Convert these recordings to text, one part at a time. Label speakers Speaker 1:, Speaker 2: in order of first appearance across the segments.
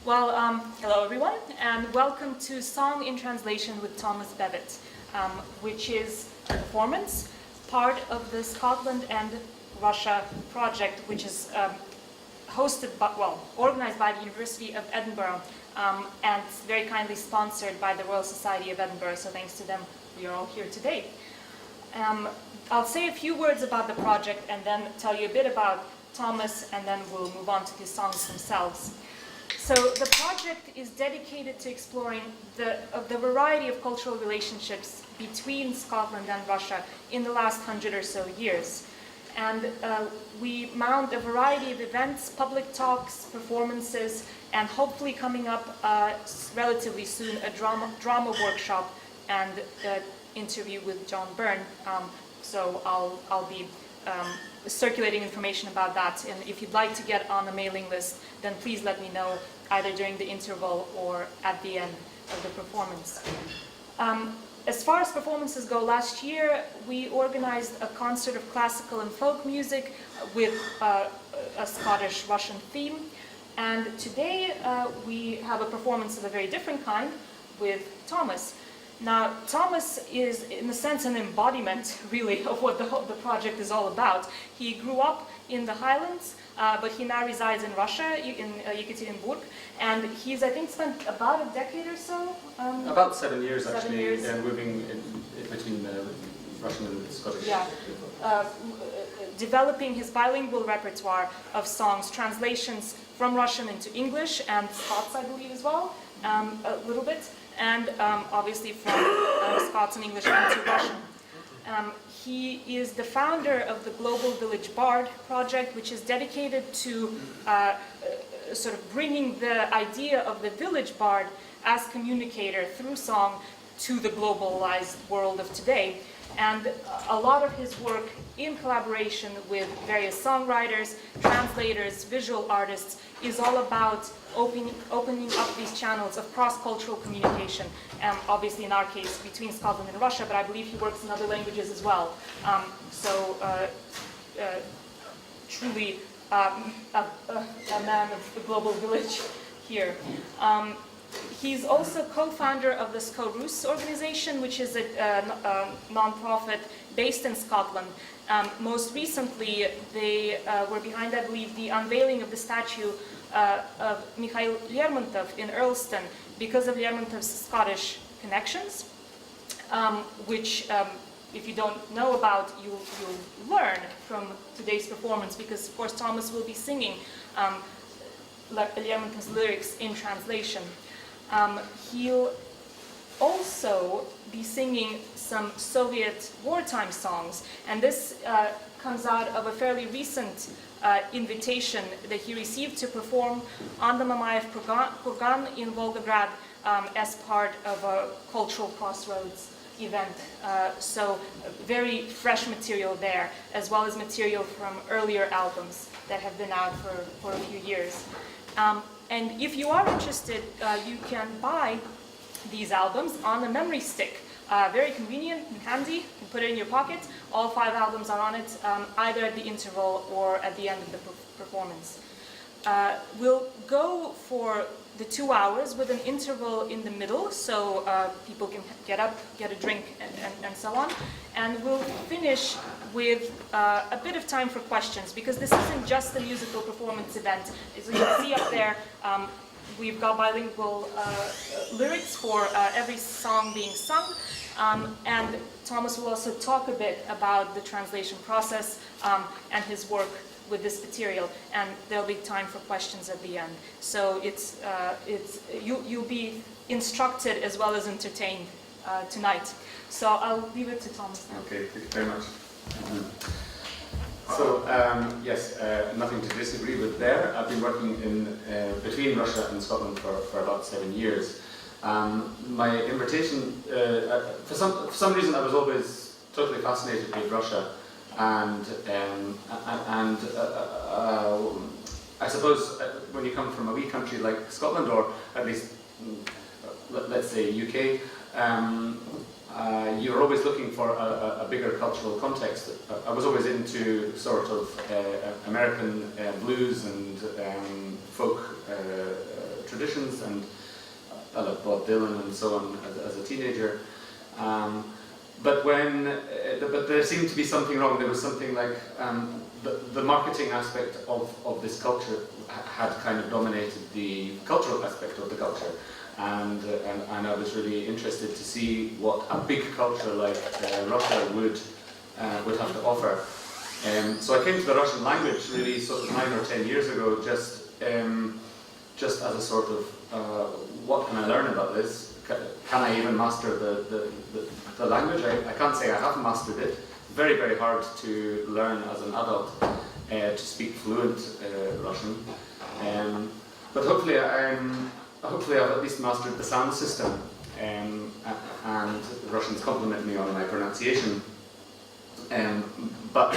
Speaker 1: Well, hello everyone, and welcome to Song in Translation with Thomas Beavitt, which is a performance, part of the Scotland and Russia project, which is organized by the University of Edinburgh, and very kindly sponsored by the Royal Society of Edinburgh, so thanks to them we are all here today. I'll say a few words about the project and then tell you a bit about Thomas, and then we'll move on to the songs themselves. So the project is dedicated to exploring the variety of cultural relationships between Scotland and Russia in the last 100 or so years. And we mount a variety of events, public talks, performances, and hopefully coming up relatively soon a drama workshop and an interview with John Byrne. So I'll be circulating information about that, and if you'd like to get on the mailing list, then please let me know either during the interval or at the end of the performance. As far as performances go, last year we organized a concert of classical and folk music with a Scottish-Russian theme, and today we have a performance of a very different kind with Thomas. Now, Thomas is, in a sense, an embodiment, really, of what the project is all about. He grew up in the Highlands, but he now resides in Russia, in Yekaterinburg, and he's, I think, spent about a decade or so?
Speaker 2: About 7 years, actually,
Speaker 1: 7 years.
Speaker 2: Moving in between Russian and Scottish.
Speaker 1: Yeah. Developing his bilingual repertoire of songs, translations from Russian into English, and Scots, I believe, as well, a little bit. And obviously from Scots and English into Russian. He is the founder of the Global Village Bard project, which is dedicated to sort of bringing the idea of the village bard as communicator through song to the globalized world of today. And a lot of his work in collaboration with various songwriters, translators, visual artists is all about opening up these channels of cross-cultural communication, obviously in our case between Scotland and Russia, but I believe he works in other languages as well. Truly a man of the global village here. He's also co-founder of the Scots organization, which is a non-profit based in Scotland. Most recently, they were behind, I believe, the unveiling of the statue of Mikhail Lermontov in Earlston because of Lermontov's Scottish connections, which, if you don't know about, you'll learn from today's performance, because, of course, Thomas will be singing Lermontov's lyrics in translation. He'll also be singing some Soviet wartime songs, and this comes out of a fairly recent invitation that he received to perform on the Mamayev Kurgan in Volgograd as part of a cultural crossroads event. So very fresh material there, as well as material from earlier albums that have been out for a few years. And if you are interested, you can buy these albums on a memory stick. Very convenient and handy. You can put it in your pocket. All 5 albums are on it, either at the interval or at the end of the performance. We'll go for the 2 hours with an interval in the middle, so people can get up, get a drink, and so on. And we'll finish with a bit of time for questions, because this isn't just a musical performance event. As you can see up there, we've got bilingual lyrics for every song being sung, and Thomas will also talk a bit about the translation process and his work with this material, and there'll be time for questions at the end. So you'll be instructed as well as entertained tonight. So I'll leave it to Thomas now.
Speaker 2: Okay, thank you very much. So, yes, nothing to disagree with there. I've been working between Russia and Scotland for about 7 years. My invitation, for some reason I was always totally fascinated with Russia, and I suppose when you come from a wee country like Scotland, or at least let's say UK, you're always looking for a bigger cultural context. I was always into sort of American blues and folk traditions, and I loved Bob Dylan and so on as a teenager. But there seemed to be something wrong. There was something like the marketing aspect of this culture had kind of dominated the cultural aspect of the culture, and I was really interested to see what a big culture like Russia would have to offer. So I came to the Russian language really sort of 9 or 10 years ago, just as a sort of what can I learn about this? Can I even master the language? I can't say I haven't mastered it. Very, very hard to learn as an adult to speak fluent Russian. But hopefully I've at least mastered the sound system, and the Russians compliment me on my pronunciation. But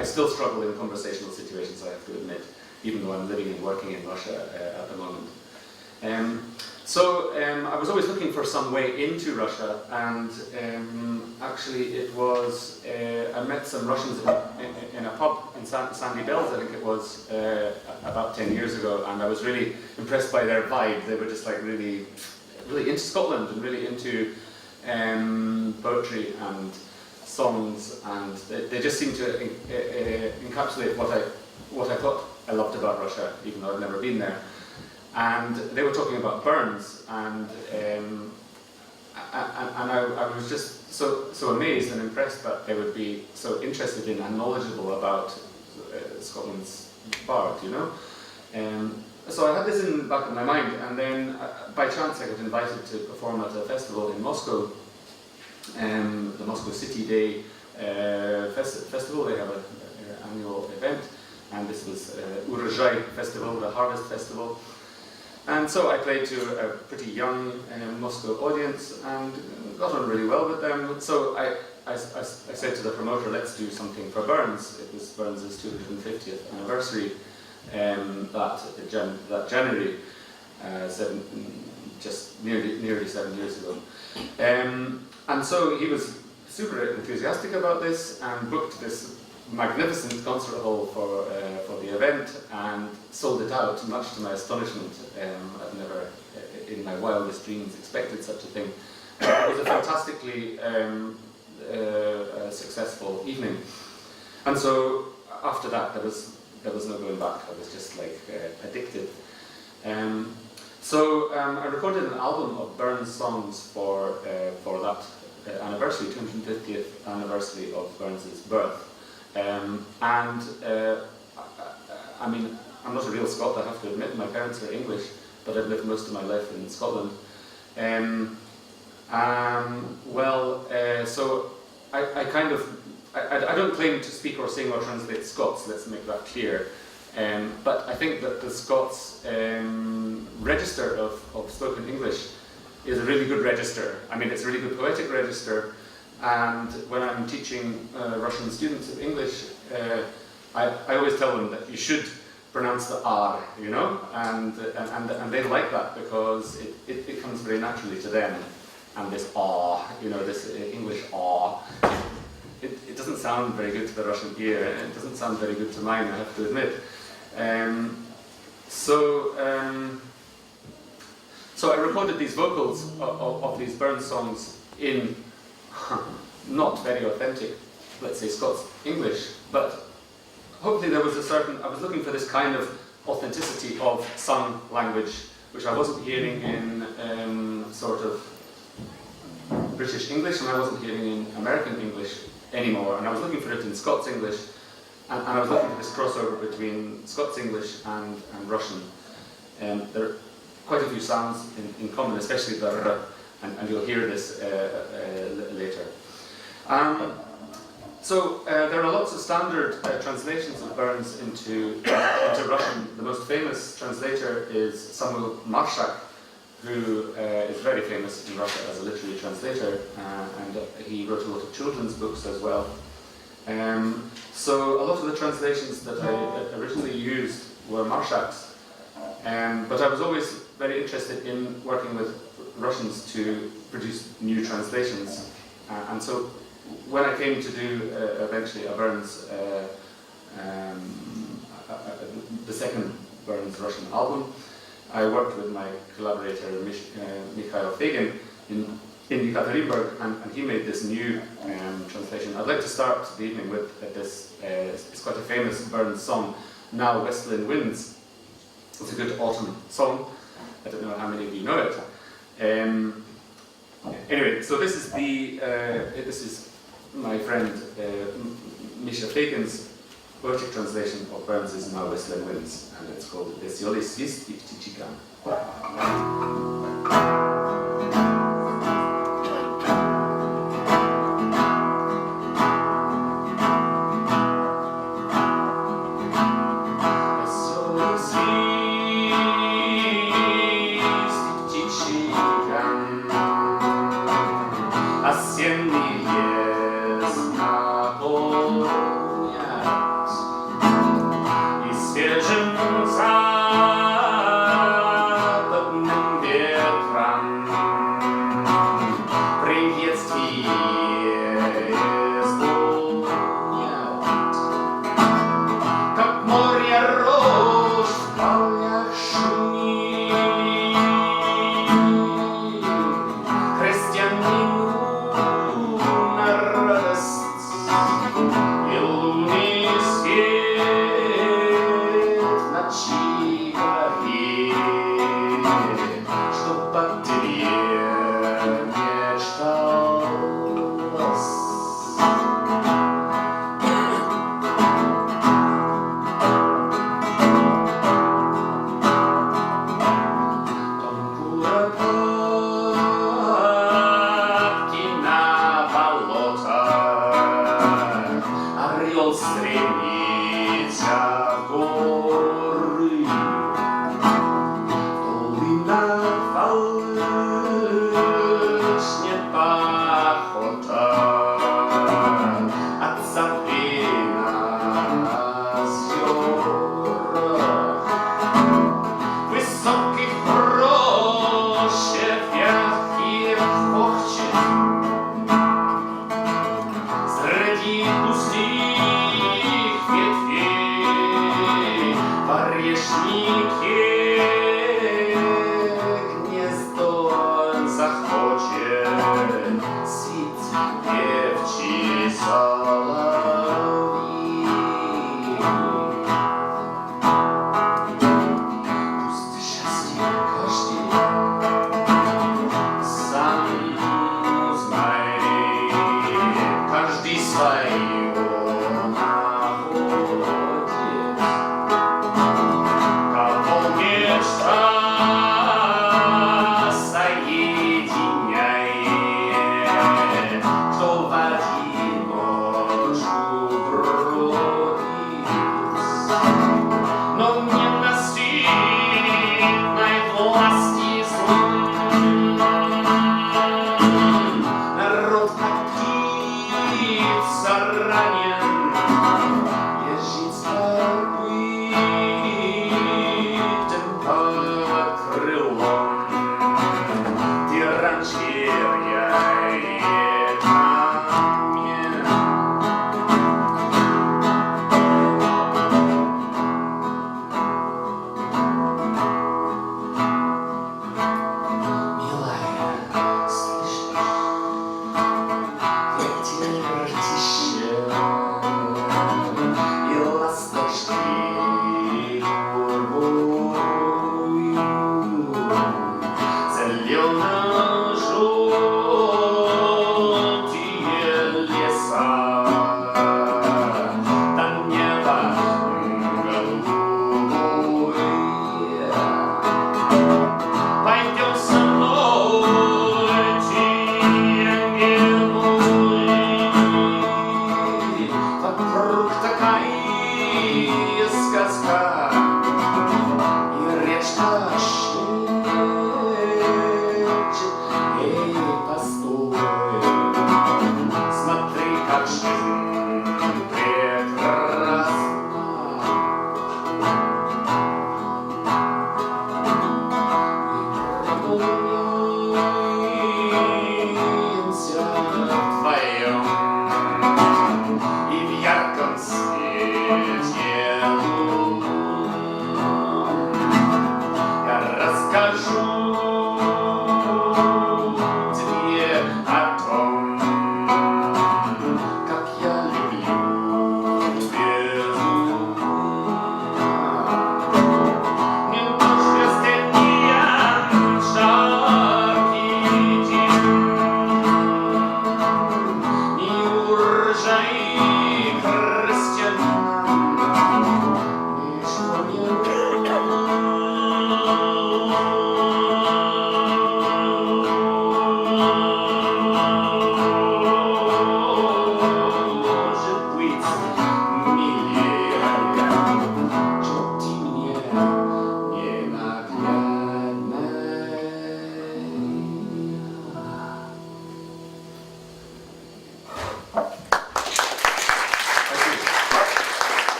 Speaker 2: I still struggle in conversational situations, I have to admit, even though I'm living and working in Russia at the moment. So I was always looking for some way into Russia, and actually it was, I met some Russians in a pub in Sandy Bells, I think it was, about 10 years ago, and I was really impressed by their vibe. They were just like really into Scotland and really into poetry and songs, and they just seemed to encapsulate what I thought I loved about Russia, even though I've never been there. And they were talking about Burns, and I was just so amazed and impressed that they would be so interested in and knowledgeable about Scotland's bard, you know. So I had this in the back of my mind, and then by chance I got invited to perform at a festival in Moscow, the Moscow City Day festival. They have an annual event, and this was Urozhai Festival, the Harvest Festival. And so I played to a pretty young Moscow audience and got on really well with them. So I said to the promoter, let's do something for Burns. It was Burns' 250th anniversary that January, just nearly 7 years ago. And so he was super enthusiastic about this and booked this magnificent concert hall for the event and sold it out, much to my astonishment. I've never, in my wildest dreams, expected such a thing. It was a fantastically successul evening. And so after that, there was no going back. I was just like addicted. So I recorded an album of Burns songs for that anniversary, 250th anniversary of Burns' birth. I mean, I'm not a real Scot, I have to admit. My parents are English, but I've lived most of my life in Scotland. So I don't claim to speak or sing or translate Scots, let's make that clear. But I think that the Scots register of spoken English is a really good register. I mean, it's a really good poetic register. And when I'm teaching Russian students of English, I always tell them that you should pronounce the R, you know, and they like that because it comes very naturally to them. And this R, you know, this English R, it doesn't sound very good to the Russian ear. It doesn't sound very good to mine, I have to admit. So I recorded these vocals of these Burns songs in not very authentic, let's say, Scots English, but hopefully there was I was looking for this kind of authenticity of sung language, which I wasn't hearing in sort of British English, and I wasn't hearing in American English anymore, and I was looking for it in Scots English, and I was looking for this crossover between Scots English and Russian. There are quite a few sounds in common, especially the R, and you'll hear this later. So there are lots of standard translations of Burns into Russian. The most famous translator is Samuel Marshak, who is very famous in Russia as a literary translator, and he wrote a lot of children's books as well. So a lot of the translations that I originally used were Marshak's, but I was always very interested in working with Russians to produce new translations, and so when I came to do eventually a Burns, the second Burns Russian album, I worked with my collaborator Mikhail Fagin in Yekaterinburg, and he made this new translation. I'd like to start the evening with this. It's quite a famous Burns song, Now Westland Winds. It's a good autumn song. I don't know how many of you know it. Anyway, so this is my friend Misha Fagin's poetic translation of Burns' Now Westland Winds, and it's called Wesiole Swist I Pticikan.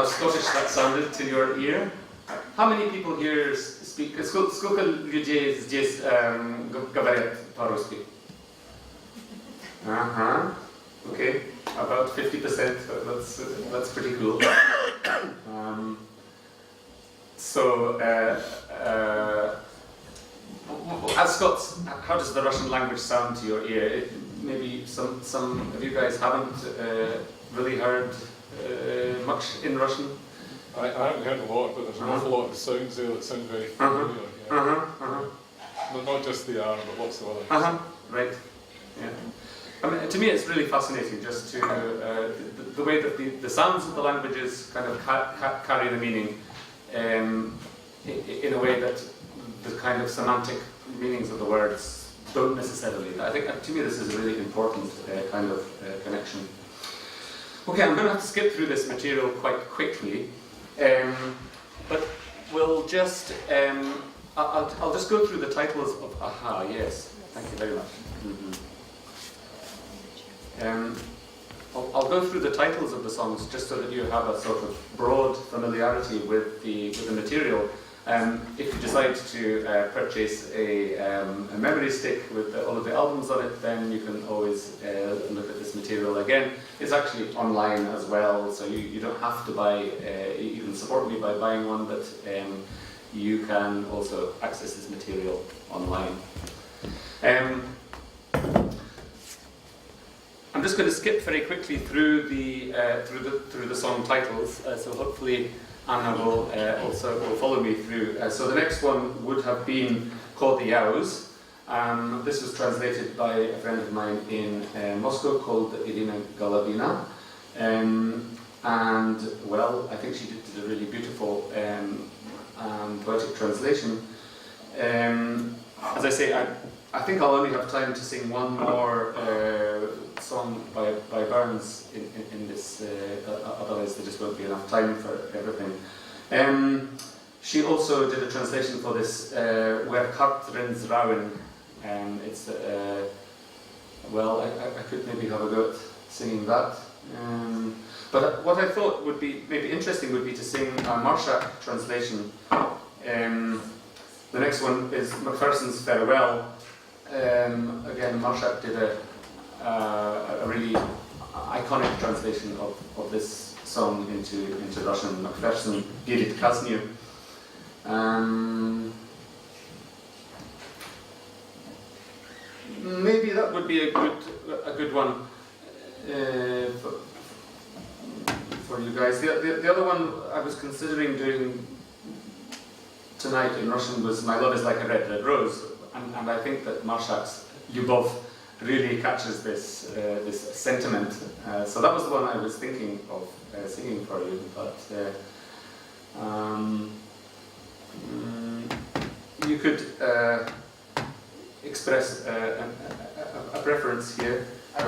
Speaker 2: Scottish that sounded to your ear. How many people here speak? Skолько людей здесь говорят по-русски? Okay, about 50%. That's pretty cool. As Scots, how does the Russian language sound to your ear? Maybe some of you guys haven't really heard much in Russian.
Speaker 3: I haven't heard a lot, but there's an awful lot of sounds there that sound very familiar. Not just the R, but lots of others.
Speaker 2: Right. Yeah. I mean, to me, it's really fascinating just to the way that the sounds of the languages kind of carry the meaning in a way that the kind of semantic meanings of the words don't necessarily. I think to me this is a really important kind of connection. Okay, I'm going to have to skip through this material quite quickly, but we'll just I'll just go through the titles of Aha. Yes, thank you very much. I'll go through the titles of the songs just so that you have a sort of broad familiarity with the material. If you decide to purchase a memory stick with all of the albums on it, then you can always look at this material again. It's actually online as well, so you don't have to buy, you can support me by buying one, but you can also access this material online. I'm just going to skip very quickly through the song titles, so hopefully Anna will also follow me through. So the next one would have been called The Yows. This was translated by a friend of mine in Moscow called Irina Golovina. And, well, I think she did a really beautiful poetic translation. As I say, I think I'll only have time to sing one more song by Burns in this, otherwise there just won't be enough time for everything. She also did a translation for this Where Kartrins Rauen. It's, well, I could maybe have a go at singing that. But what I thought would be maybe interesting would be to sing a Marshak translation. The next one is Macpherson's Farewell. Again, Marshak did a really iconic translation of this song into Russian. Macpherson Beavitt Kazniu. Maybe that would be a good one for you guys. The other one I was considering doing tonight in Russian was My Love Is Like a Red, Red Rose, and I think that Marshak's Lyubov really catches this sentiment. So that was the one I was thinking of singing for you, but you could express a preference here.
Speaker 4: I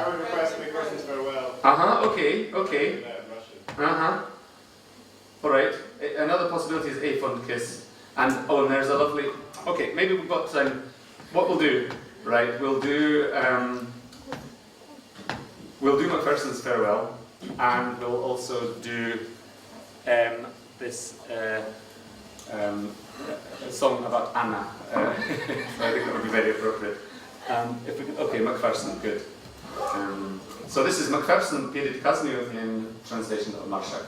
Speaker 4: would request Macpherson's Farewell.
Speaker 2: Okay. All right. Another possibility is A Fond Kiss, and there's a lovely. Okay, maybe we've got time. What we'll do, right? We'll do Macpherson's Farewell, and we'll also do this song about Anna. So I think that would be very appropriate. If we could, okay, Macpherson, good. So this is Macpherson Beavitt Kazniu in translation of Marshak.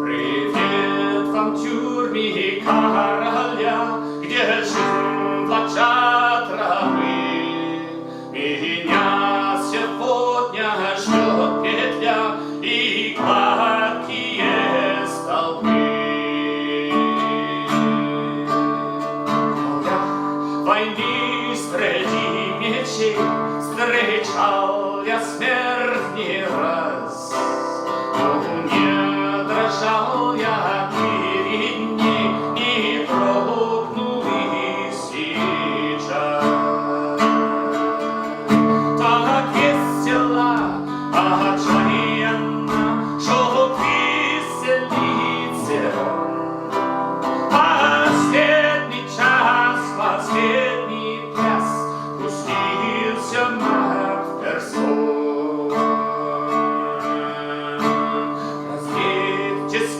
Speaker 2: Привет вам, тюрьми короля, где жизнь плача травы. Меня сегодня ждет петля и гладкие стола.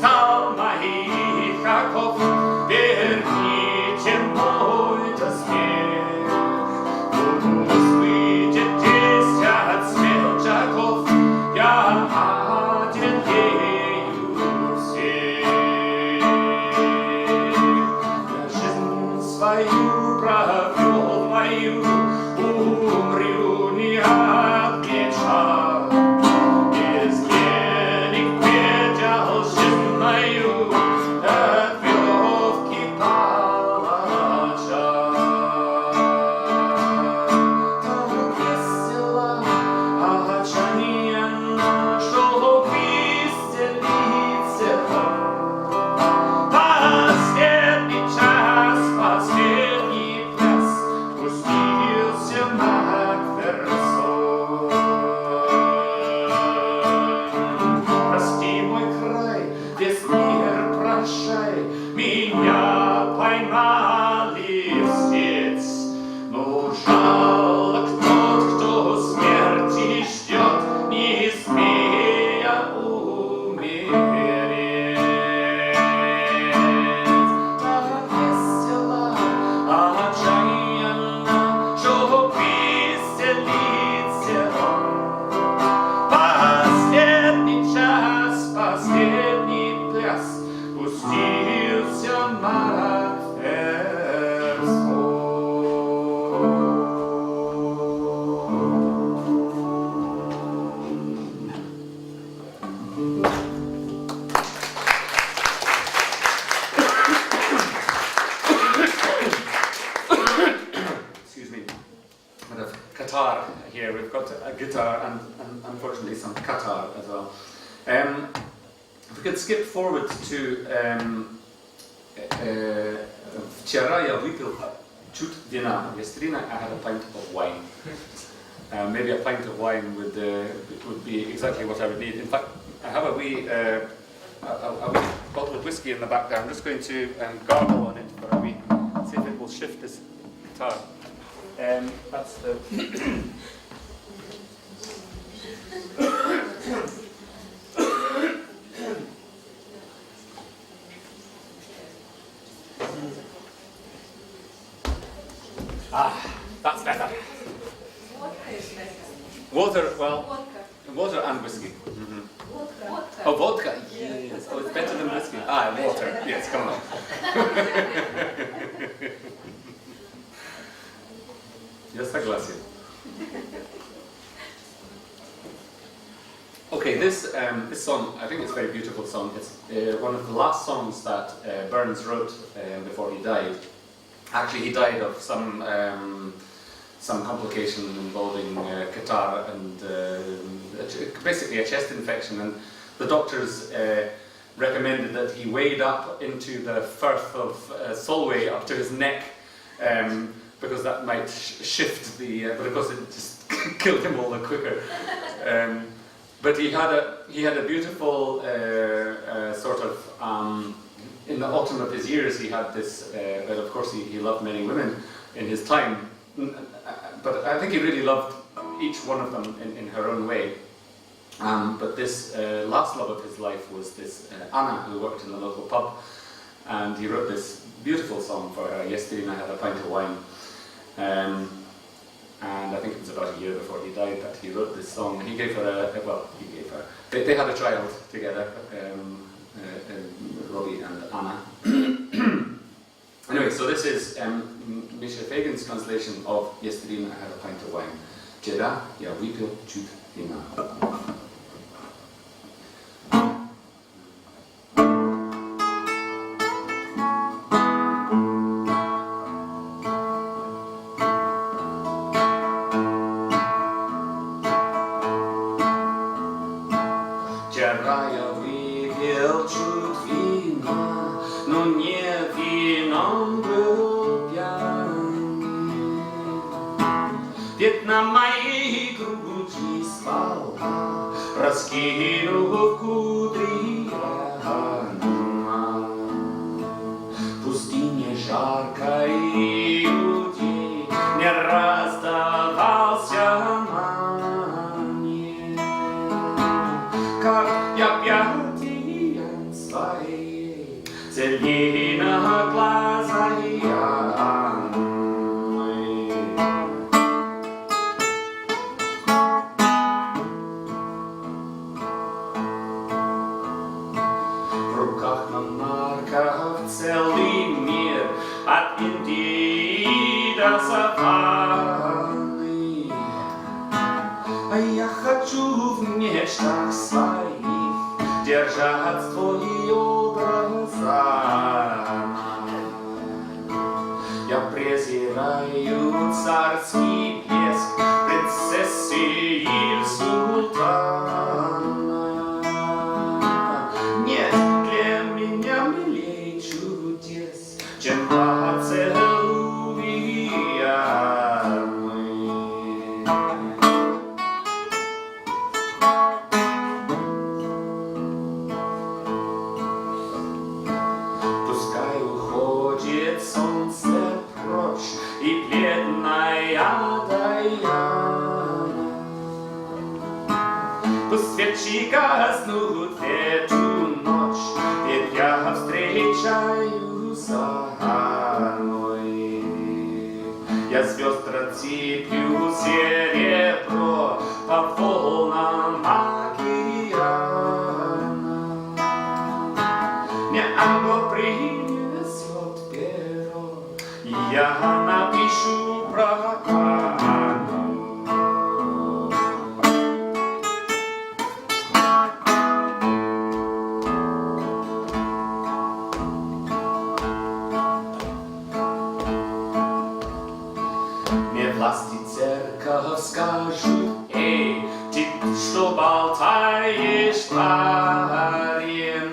Speaker 2: стал моих оков, верните мой доспех. Пусть выйдет 10 смельчаков, я одолею всех. Я жизнь свою провел мою, умрю не от меча. Из денег предел жизнь мою, от веревки палача. Так весело, отчаянно, что веселится последний час, последний пляс, пустился Макферсон. Прости мой край, весь мир прощай, меня поймали в сеть, но жалок тот, кто смерти ждет, не смея умереть. Так весело, отчаянно, что веселится он. Последний час, последний пляс, пустился Excuse me. A bit of Qatar here. We've got a guitar and unfortunately some Qatar as well. If we could skip forward to Вчера я выпил чуть вина. Yesterday I had a pint of wine. Maybe a pint of wine would be exactly what I would need. In fact, I have a wee bottle of whiskey in the back there. I'm just going to gargle on it for a wee, see if it will shift this guitar. That's the. That's better. Water, well, water and whiskey. Mm-hmm. Oh, vodka. Yes. Oh, it's better than whiskey. Water. Yes, come on. Я согласен. Okay, this song, I think it's a very beautiful song. It's one of the last songs that Burns wrote before he died. Actually, he died of some complication involving catarrh and basically a chest infection, and the doctors recommended that he wade up into the firth of Solway up to his neck, because that might shift the. But of course, it just killed him all the quicker. But he had a beautiful sort of. In the autumn of his years, he had this. But of course, he loved many women in his time. But I think he really loved each one of them in her own way. But this last love of his life was this Anna, who worked in the local pub, and he wrote this beautiful song for her. Yesterday, I had a pint of wine, and I think it was about a year before he died that he wrote this song. And he gave her They had a child together, Robbie and Anna. Anyway, so this is Misha Fagan's translation of Yesterday I Had a Pint of Wine. Včera já vypil čut vína. Вчера я выпил чуть вина, но не вином был пьяный. Ведь на моей груди спала, раскинув кудри она. В пустыне жаркой люди не раздавался мне. Как я пьян своим Зелена глазая. В руках монарха целый мир, от Индии до Саванны. А я хочу в мечтах своих держать твои образа. Я презираю царский блеск принцессы или султана. Нет для меня милей чудес, чем поцелуя. Пускай уходит солнце прочь и бледная Даяна. Пусть свечи гаснут эту ночь, ведь я встречаю за мной. Я звезд рассыплю серебро по волнам океана. Мне ангел принесет перо, и я напишу про Анну. Мне власти церковь скажут: эй, ты что болтаешь, парень?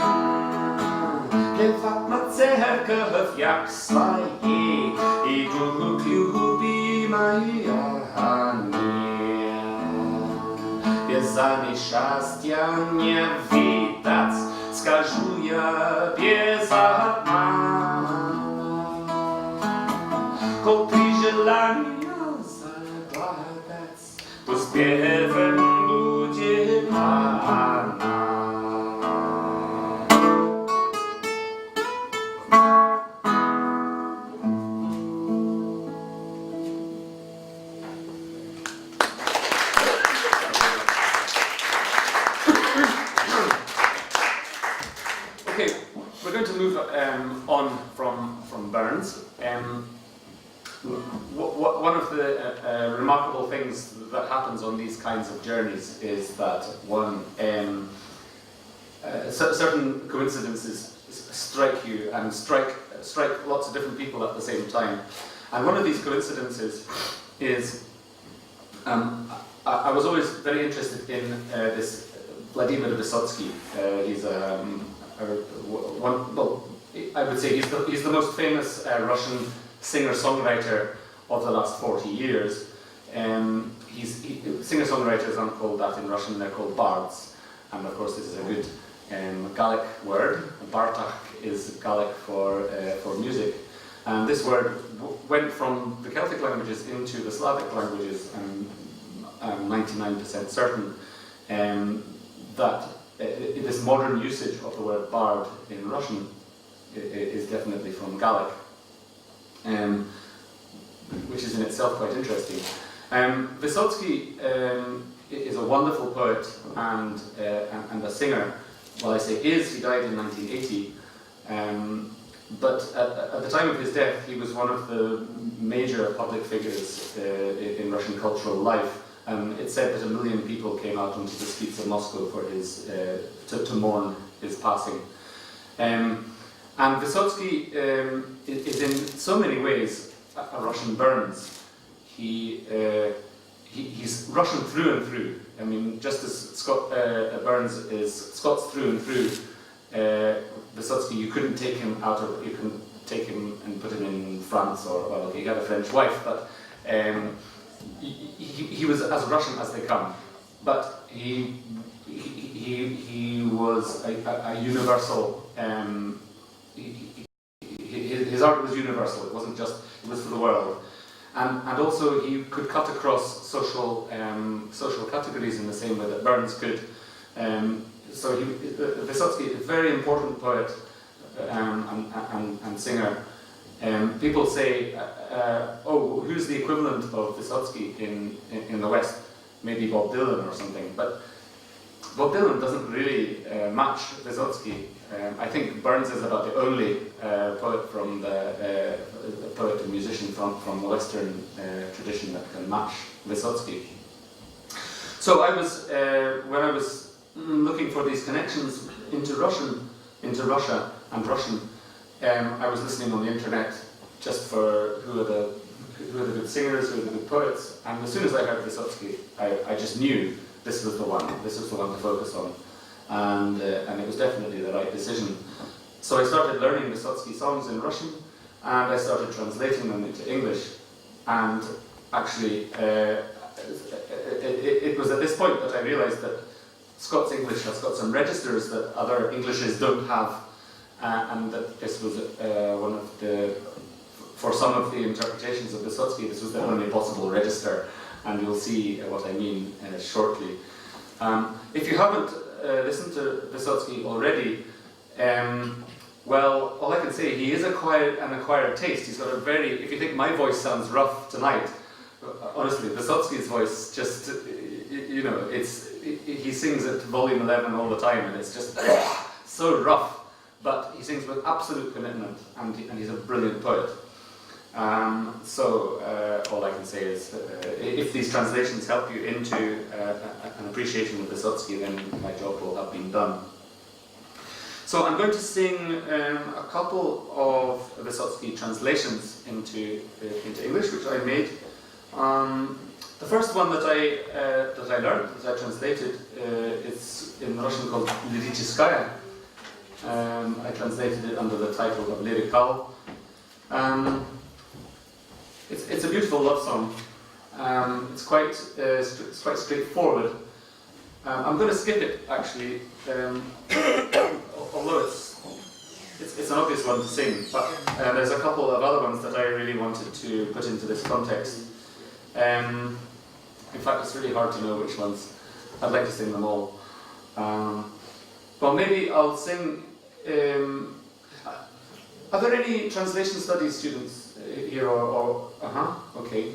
Speaker 2: Плевать на церковь, як своей, иду к любимой Анне. Без Анны счастья не видать, скажу я без обмана. Коль ты желания загадать, пусть первым будет она. Okay, we're going to move on from Burns. One of the remarkable things that happens on these kinds of journeys is that certain coincidences strike you and strike lots of different people at the same time. And one of these coincidences is I was always very interested in this Vladimir Vysotsky. He's I would say he's the most famous Russian singer-songwriter of the last 40 years. Singer-songwriters aren't called that in Russian; they're called bards. And of course, this is a good Gallic word. Bartak is Gallic for music. And this word went from the Celtic languages into the Slavic languages, and I'm 99% certain that this modern usage of the word bard in Russian is definitely from Gallic, which is in itself quite interesting. Vysotsky is a wonderful poet and a singer. Well, I say is, he died in 1980, but at the time of his death he was one of the major public figures in Russian cultural life. It's said that 1 million people came out onto the streets of Moscow for his to mourn his passing. And Vysotsky is in so many ways a Russian Burns. He's Russian through and through. I mean, just as Burns is Scots through and through, Vysotsky, you couldn't take him and put him in France, or, well, okay, he had a French wife, but he was as Russian as they come. But he was a universal. His art was universal. It wasn't just, it was for the world. And also he could cut across social categories in the same way that Burns could. Vysotsky, a very important poet and singer. People say, oh, who's the equivalent of Vysotsky in the West? Maybe Bob Dylan or something. But Bob Dylan doesn't really match Vysotsky. I think Burns is about the only poet from the poet and musician from the Western tradition that can match Vysotsky. So I was when I was looking for these connections into Russia and Russian, I was listening on the internet just for who are the good singers, who are the good poets, and as soon as I heard Vysotsky, I just knew this was the one to focus on, and it was definitely the right decision. So I started learning Vysotsky songs in Russian, and I started translating them into English, and actually it was at this point that I realised that Scots English has got some registers that other Englishes don't have, and that this was one of the, for some of the interpretations of Vysotsky, this was the only possible register, and you'll see what I mean shortly. If you haven't listened to Vysotsky already, well, all I can say, he is an acquired taste. He's got a very, if you think my voice sounds rough tonight, honestly, Vysotsky's voice just, you know, he sings at volume 11 all the time, and it's just so rough, but he sings with absolute commitment, and he's a brilliant poet. All I can say is, if these translations help you into an appreciation of Vysotsky, then my job will have been done. So I'm going to sing a couple of Vysotsky translations into English, which I made. The first one that I learned, that I translated, it's in Russian called Lyricheskaya. I translated it under the title of Lyrical. It's a beautiful love song. It's quite straightforward. I'm going to skip it actually, although it's an obvious one to sing. But there's a couple of other ones that I really wanted to put into this context. In fact, it's really hard to know which ones. I'd like to sing them all. Well, maybe I'll sing. Are there any translation studies students here, or okay.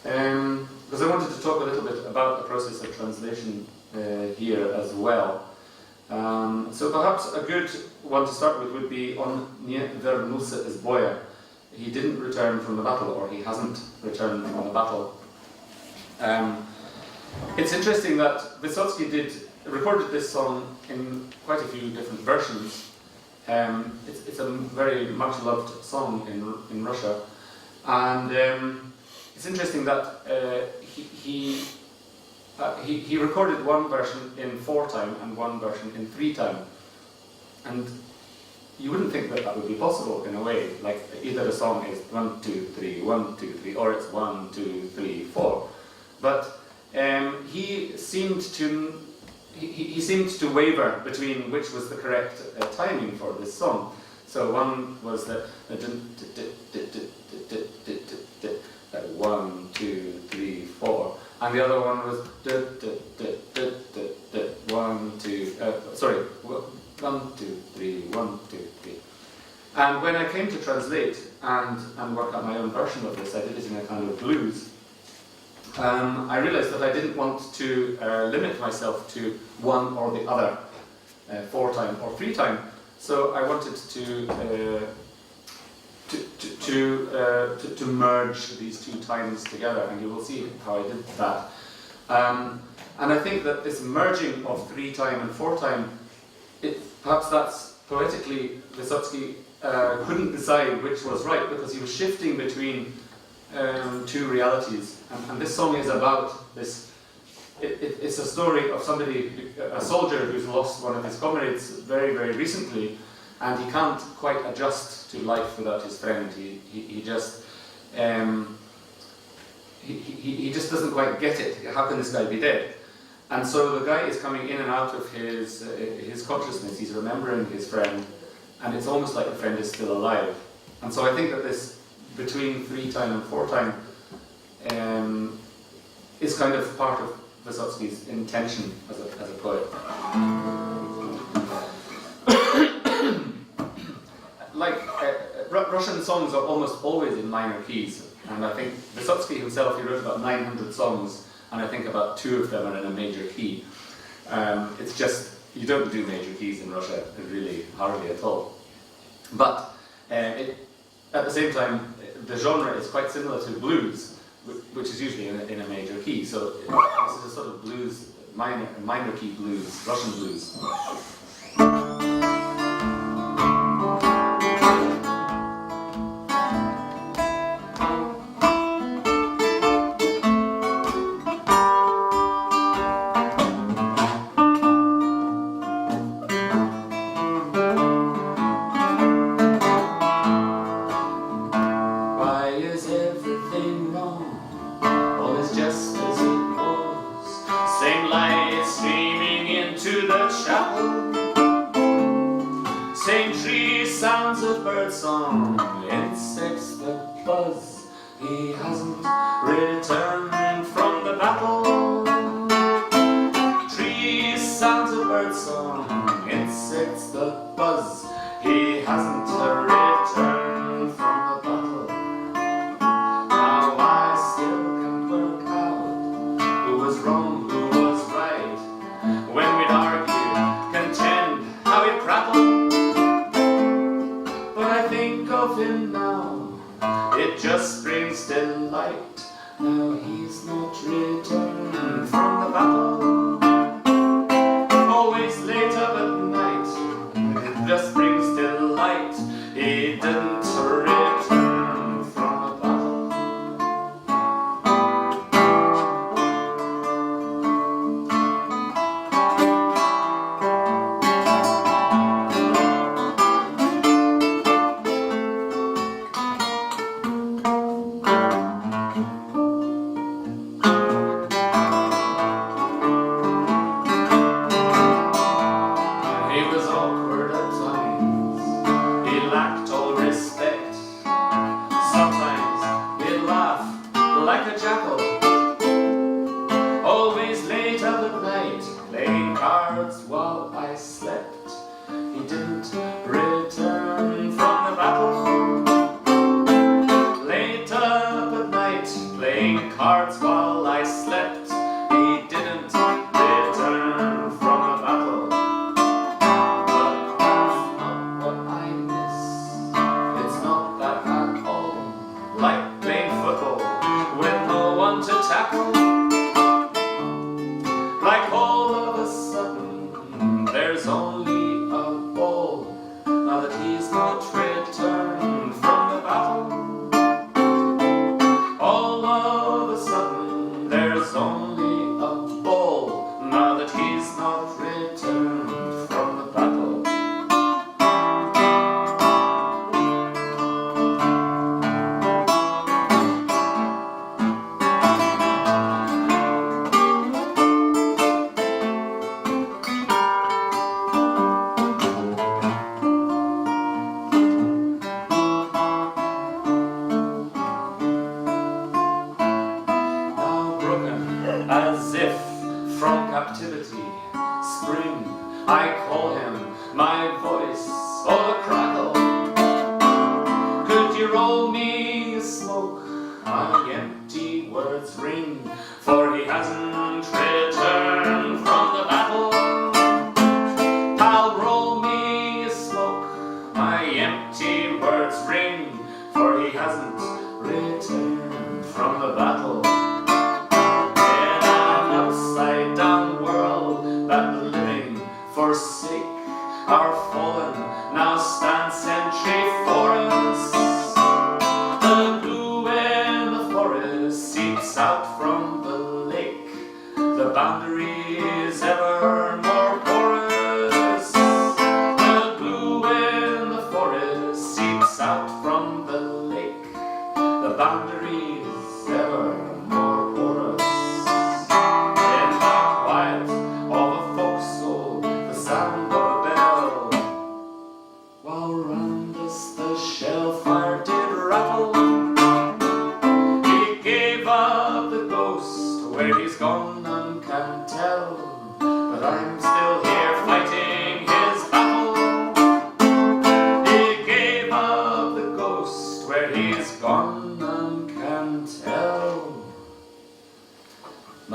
Speaker 2: Because I wanted to talk a little bit about the process of translation here as well. So perhaps a good one to start with would be on Nie vernusa z boja. He didn't return from the battle, or he hasn't returned from the battle. It's interesting that Vysotsky recorded this song in quite a few different versions. It's a very much loved song in Russia, and it's interesting that he recorded one version in 4-time and one version in 3-time, and you wouldn't think that would be possible in a way. Like either the song is 1 2 3 1 2 3, or it's 1 2 3 4, but he seemed to waver between which was the correct timing for this song. So one was the 1 2 3 4, and the other one was 1 2 sorry 1 2 3 1 2 3. And when I came to translate and work out my own version of this, I did it in a kind of blues. I realised that I didn't want to limit myself to one or the other, 4-time or 3-time. So I wanted to merge these two times together, and you will see how I did that. And I think that this merging of 3-time and 4-time, perhaps that's poetically, Vysotsky couldn't decide which was right, because he was shifting between two realities, and this song is about this. It's a story of a soldier who's lost one of his comrades very, very recently, and he can't quite adjust to life without his friend. He just doesn't quite get it. How can this guy be dead? And so the guy is coming in and out of his consciousness. He's remembering his friend, and it's almost like the friend is still alive. And so I think that this between 3-time and 4-time is kind of part of Wysocki's intention as a poet. Russian songs are almost always in minor keys, and I think Vysotsky himself, he wrote about 900 songs, and I think about 2 of them are in a major key. It's just, you don't do major keys in Russia, really, hardly at all. But at the same time, the genre is quite similar to blues, which is usually in a major key. So this is a sort of blues, minor key blues, Russian blues.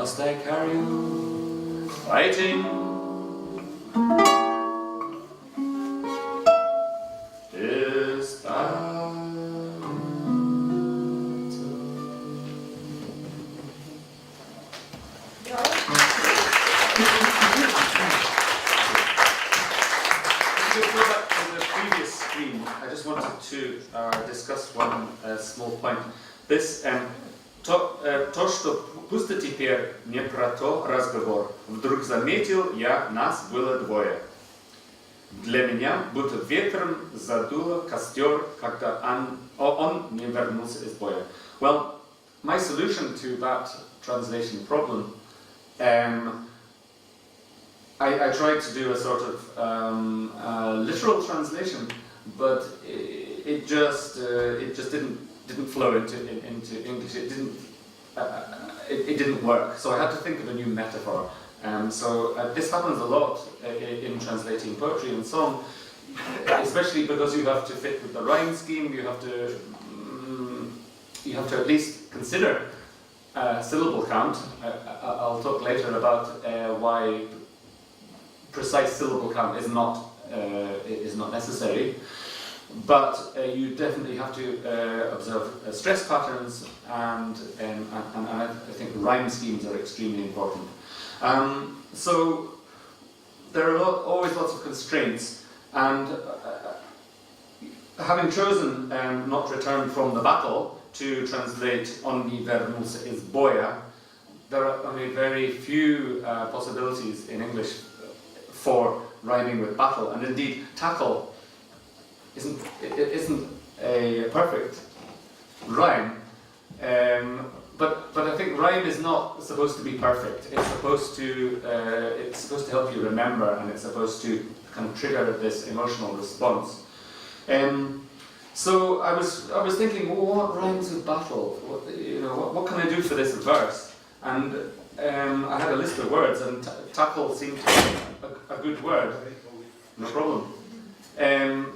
Speaker 2: must I carry on fighting? This battle. To go back to the previous screen, I just wanted to discuss one small point. This то, что пусто теперь не про то разговор. Вдруг заметил я, нас было двое. Для меня будто ветром задуло костер, когда он не вернулся из боя. Well, my solution to that translation problem, I tried to do a sort of literal translation, but it just didn't flow into English. It didn't work. So I had to think of a new metaphor. So this happens a lot in translating poetry and song, especially because you have to fit with the rhyme scheme. You have to at least consider syllable count. I'll talk later about why precise syllable count is not necessary, but you definitely have to observe stress patterns, and I think rhyme schemes are extremely important. So there are always lots of constraints, and having chosen not to return from the battle to translate on mi vermus is boya, there are only very few possibilities in English for rhyming with battle, and indeed tackle isn't a perfect rhyme, but I think rhyme is not supposed to be perfect. It's supposed to help you remember, and it's supposed to kind of trigger this emotional response. So I was thinking, well, what rhymes with battle? What can I do for this verse? And I had a list of words, and tackle seemed to be a good word. No problem. And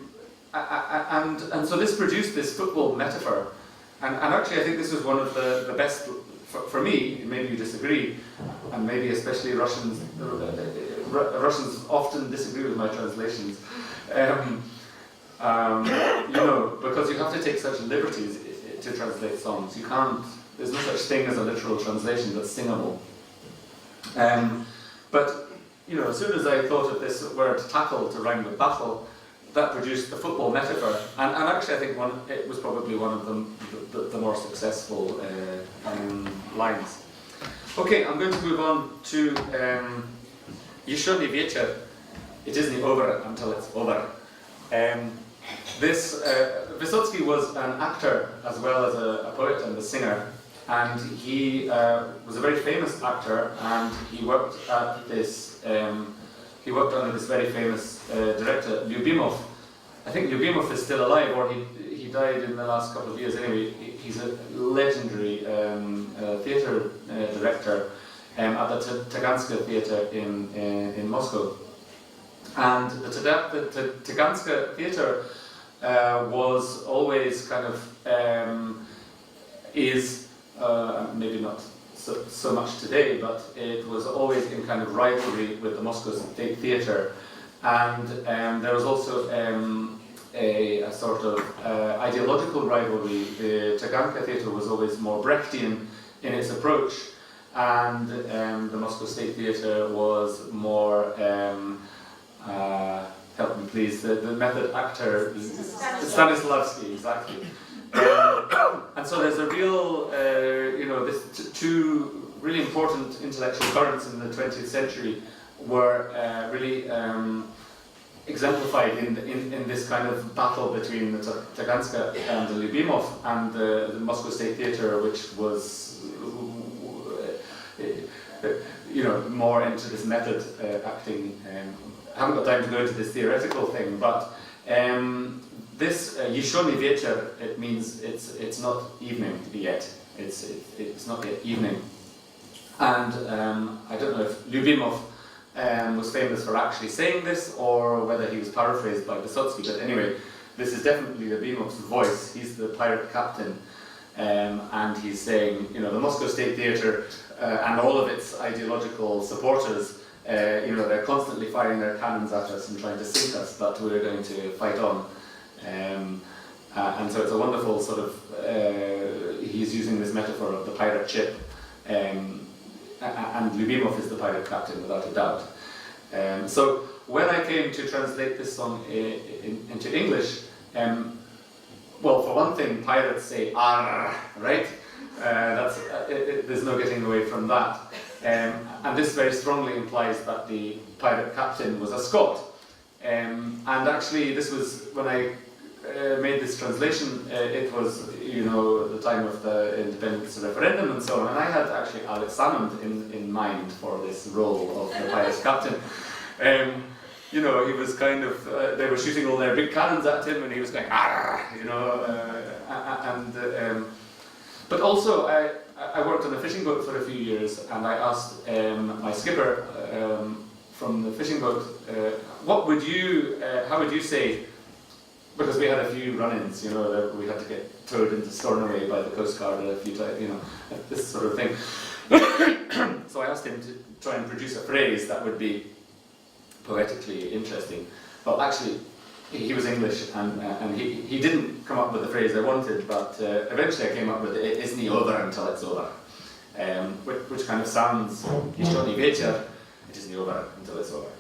Speaker 2: so this produced this football metaphor, and actually I think this was one of the best for me. Maybe you disagree, and maybe especially Russians. Russians often disagree with my translations, because you have to take such liberties to translate songs. You can't. There's no such thing as a literal translation that's singable. But as soon as I thought of this word tackle to rhyme with battle, that produced the football metaphor, and actually I think it was probably one of the more successful lines. Okay, I'm going to move on to Еще не вечер. It isn't over until it's over. Vysotsky was an actor as well as a poet and a singer, and he was a very famous actor, and he worked at this. He worked under this very famous director, Lyubimov. I think Lyubimov is still alive, or he died in the last couple of years. Anyway, he's a legendary theatre director at the Taganska Theatre in Moscow. And the Taganska Theatre was always kind of maybe not so much today, but it was always in kind of rivalry with the Moscow State Theatre, and there was also a sort of ideological rivalry. The Taganka Theatre was always more Brechtian in its approach, and the Moscow State Theatre was more help me please, the method actor Stanislavski, exactly. And so there's a real, this two really important intellectual currents in the 20th century were really exemplified in this kind of battle between the Taganska and the Lyubimov and the Moscow State Theatre, which was, more into this method acting. I haven't got time to go into this theoretical thing, but this Еще не вечер, it means it's not evening yet. It's not yet evening. And I don't know if Lyubimov was famous for actually saying this, or whether he was paraphrased by Vysotsky, but anyway, this is definitely Lyubimov's voice. He's the pirate captain. and he's saying, you know, the Moscow State Theatre and all of its ideological supporters, you know, they're constantly firing their cannons at us and trying to sink us, but we're going to fight on. And so it's a wonderful sort of, he's using this metaphor of the pirate ship, and Lyubimov is the pirate captain without a doubt. So when I came to translate this song into English, well, for one thing, pirates say "arr," right? There's no getting away from that. And this very strongly implies that the pirate captain was a Scot. And actually, this was when I made this translation. It was, you know, the time of the independence referendum and so on. And I had actually Alex Salmond in mind for this role of the pirate captain. You know, he was kind of, they were shooting all their big cannons at him and he was going, "arr," you know, but also I worked on a fishing boat for a few years and I asked my skipper from the fishing boat, how would you say, because we had a few run-ins, you know, that we had to get towed into Stornoway by the Coast Guard a few times, you know, this sort of thing. So I asked him to try and produce a phrase that would be poetically interesting. Well, actually, he was English, and he didn't come up with the phrase I wanted, but eventually I came up with "It isn't over until it's over," which kind of sounds "Jeszcze wieczór, it isn't over until it's over."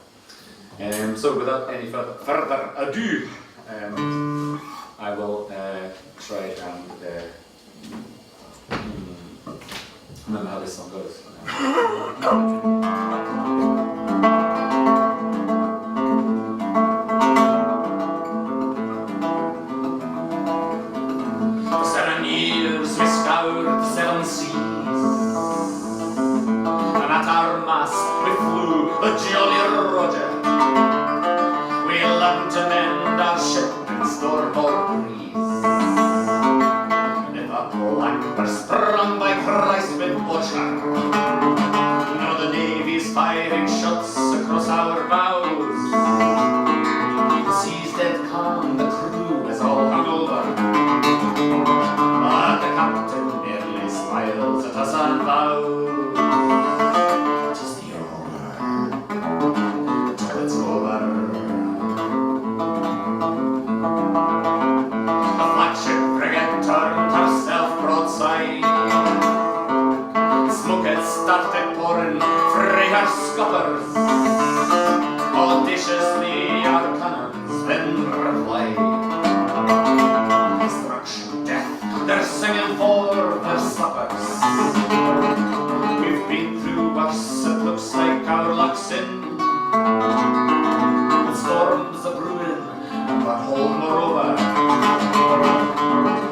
Speaker 2: So without any further ado, I will try and remember how this song goes.
Speaker 5: We flew the Jolly Roger. We learned to mend our ship in storm or breeze. Liverpool anchor sprung by Christ with Butcher. Now the Navy's firing shots across our bows. The sea's dead calm, the crew is all hungover. But the captain merely smiles at us and vows. Started pouring frae her scuppers. Audaciously our cannons then replied. Destruction, death, they're singing for their suppers. We've been through worse, it looks like our luck's in. The storms are brewing and we're home or over.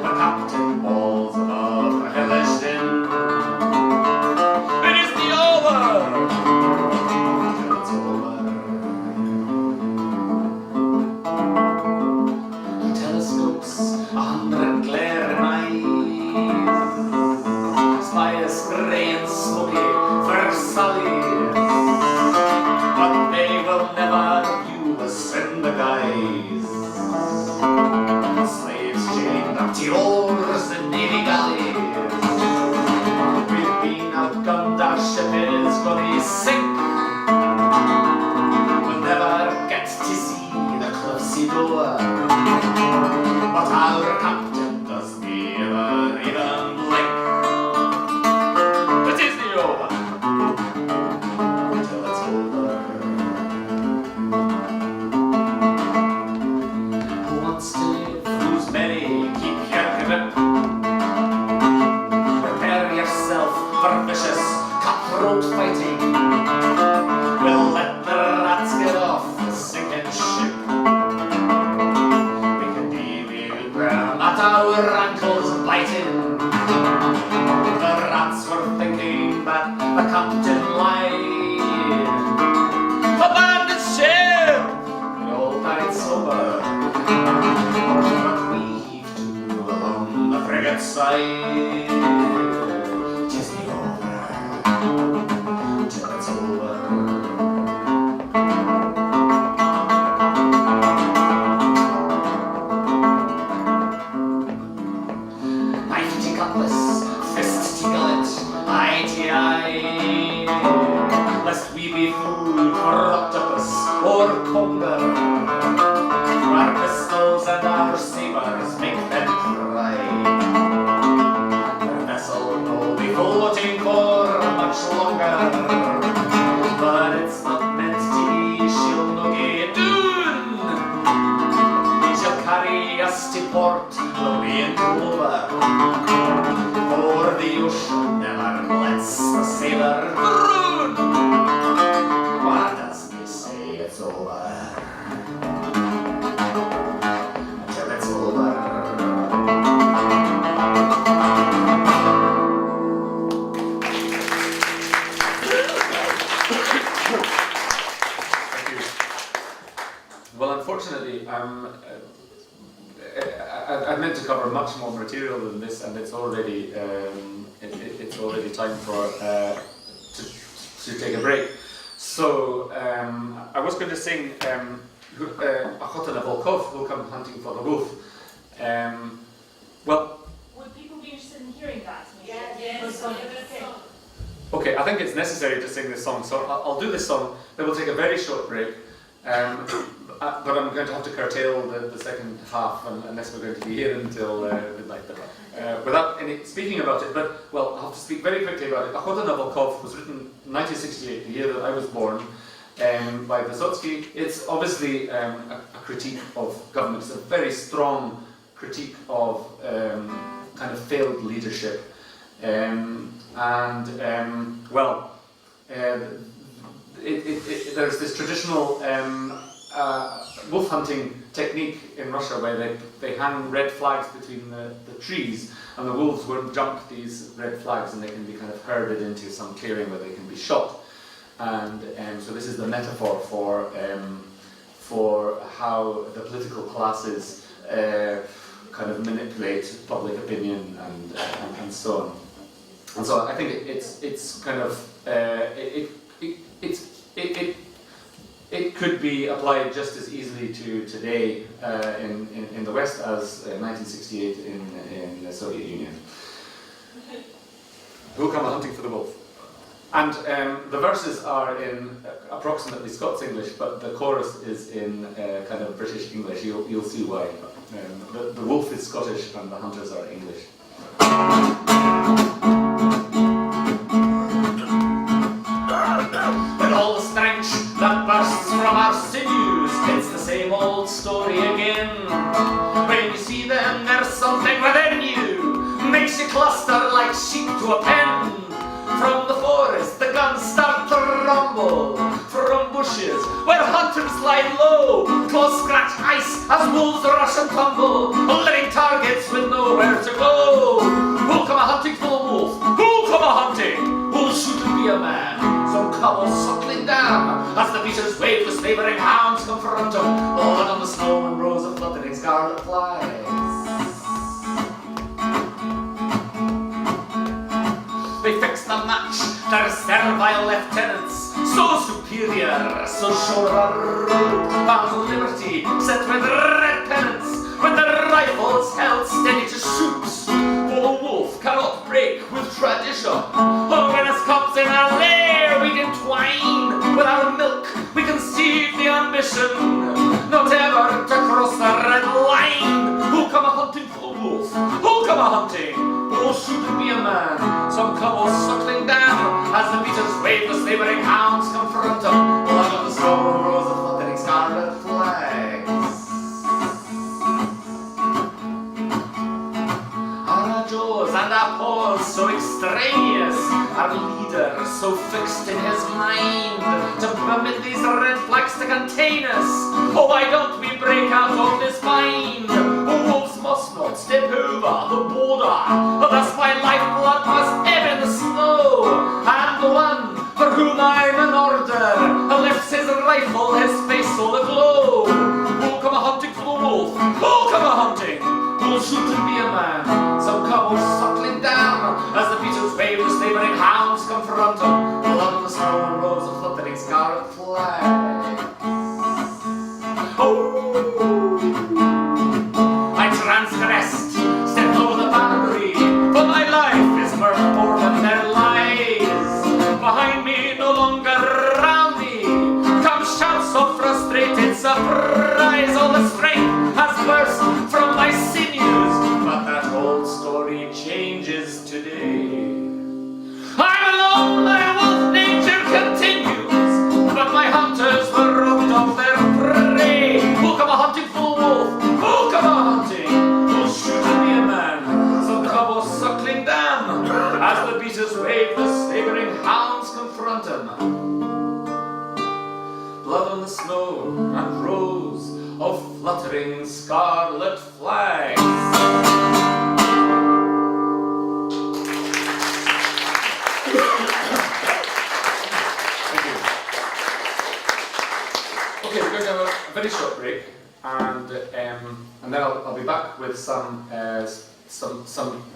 Speaker 5: The captain balls above the hellish din. Slaves chained up to oars and navy galleys. We've been outgunned, our ship is gonna sink. We'll never get to see the cliffsy door, but our captain does never even blink. It isn't over till it's over. Prepare yourself for vicious cutthroat fighting. We'll let the rats get off the sinking ship. We can deal them at our ankles biting. The rats were thinking that the captain lied. Abandon ship! We all died sober. The frigate side, just the over till it's over. My 50 cutlass their sabres make them cry. Their vessel will be floating for much longer, but it's not meant to be. She'll no get done. She'll carry us to port, we'll be in Dover. For the ocean never lets the sailor drown. Why does he say it's over? Until it's over.
Speaker 2: Thank you. Well, unfortunately, I meant to cover much more material than this, and it's already it's already time for to take a break. So I was going to sing Ochota na Volkov, Who Come Hunting for the Wolf. Well,
Speaker 1: Would people be interested in hearing that?
Speaker 6: Yes.
Speaker 2: okay, I think it's necessary to sing this song, so I'll do this song. Then we'll take a very short break. But I'm going to have to curtail the second half unless we're going to be here until midnight. Without any speaking about it, but well, I'll have to speak very quickly about it. Ochota na Volkov was written in 1968, the year that I was born, by Vysotsky. It's obviously a critique of government. It's a very strong critique of kind of failed leadership, there's this traditional wolf hunting technique in Russia where they hang red flags between the trees, and the wolves will jump these red flags and they can be kind of herded into some clearing where they can be shot. And so this is the metaphor for how the political classes kind of manipulate public opinion and so on. And so I think it's kind of it could be applied just as easily to today in the West as 1968 in the Soviet Union. Who come hunting for the wolf? And the verses are in approximately Scots English, but the chorus is in kind of British English. You'll see why. The wolf is Scottish and the hunters are English.
Speaker 5: With all the stench that bursts from our sinews, it's the same old story again. When you see them, there's something within you, makes you cluster like sheep to a pen. From the forest, the guns start to rumble. From bushes, where hunters lie low, claws scratch ice as wolves rush and tumble, living targets with nowhere to go. Who'll come a-hunting for the wolf? Who'll come a-hunting? Who'll shoot and be a man? Some cobble suckling down as the beaters wave the slavering hounds confront them. Blood on the snow and rows of fluttering scarlet flies. They fix the match, their servile lieutenants, so superior, so sure of a road, bound liberty, set with red pennants, with their rifles held steady to shoot. For the wolf cannot break with tradition. Oh, when us comes in our lair, we entwine with our milk, we conceive the ambition, not ever to cross the red line. Who'll come a-hunting for the wolf? Who'll come a-hunting? Who'll shoot and be a man? Some cobbles suckling down as the beaters wave the slavering hounds confront them. Blood on the snow rows of fluttering scarlet flags. Our jaws and our paws so extraneous, our leader so fixed in his mind to permit these red flags to contain us. Oh, why don't we break out of this bind? Wolves must not step over the border, thus my lifeblood must ebb in the snow. And the one for whom I'm an order lifts his rifle, his face all aglow. Who'll come a-hunting for the wolf? Who'll come a-hunting? Who'll shoot and be a man? Some cobbles suckling down as the beaters wave the slavering hounds confront them. Blood on the snow and rows of fluttering scarlet flags. Oh! Transgressed, stepped over the boundary, for my life is worth more than their lives. Behind me, no longer around me, come shouts of frustrated
Speaker 2: and then I'll be back with some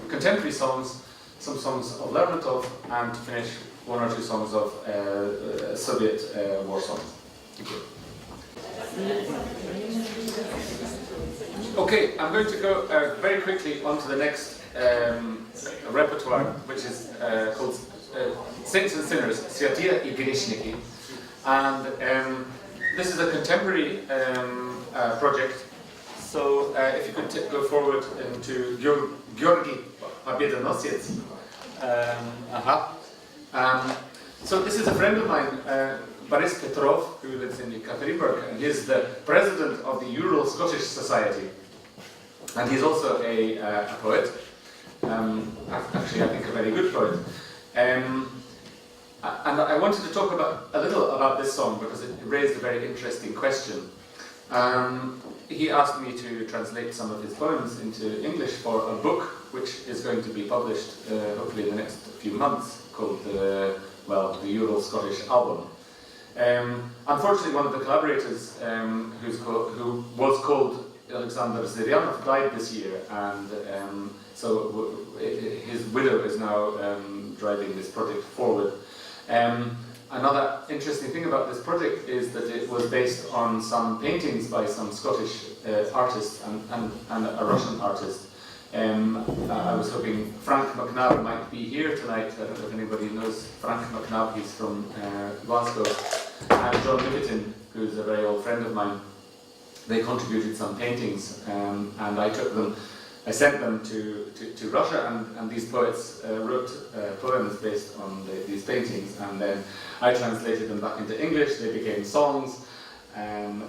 Speaker 2: contemporary songs, some songs of Lermontov, and to finish 1 or 2 songs of Soviet war songs. Thank you. Okay, I'm going to go very quickly on to the next repertoire, which is called Saints and Sinners, Sviatia I Grishniki. And this is a contemporary project. So if you could go forward into Georgi Pobyedonosets. So this is a friend of mine, Boris Petrov, who lives in Ekaterinburg, and he's the president of the Ural Scottish Society. And he's also a poet, actually I think a very good poet. And I wanted to talk a little about this song because it raised a very interesting question. He asked me to translate some of his poems into English for a book which is going to be published hopefully in the next few months, called the Ural Scottish Album. Unfortunately, one of the collaborators, who was called Alexander Zyryanov, died this year, and so his widow is now driving this project forward. Another interesting thing about this project is that it was based on some paintings by some Scottish artists and a Russian artist. I was hoping Frank McNabb might be here tonight. I don't know if anybody knows Frank McNabb, he's from Glasgow. And John Livitin, who's a very old friend of mine. They contributed some paintings, and I sent them to Russia, and these poets wrote poems based on these paintings, and then I translated them back into English. They became songs,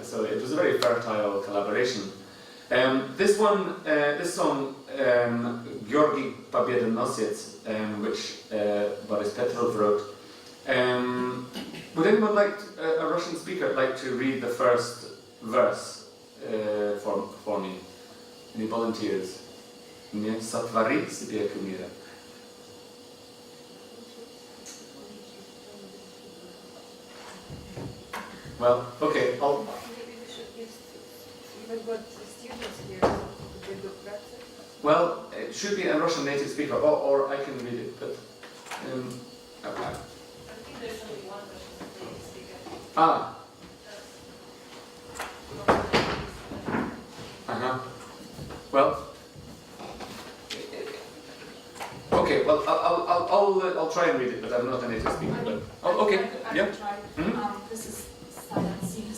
Speaker 2: so it was a very fertile collaboration. This song, Georgi Pobyedonosets, which Boris Petrov wrote. Would anyone a Russian speaker, like to read the first verse for me? Any volunteers? Не сотвори себе кумира. Well, okay, I'll... Well, it should be a Russian native speaker, or I can read it, but... okay.
Speaker 6: I think there's only one Russian native speaker.
Speaker 2: Ah. Well... Okay, well, I'll try and read it, but I'm not a native speaker. But okay, yeah.
Speaker 1: This is silent singing.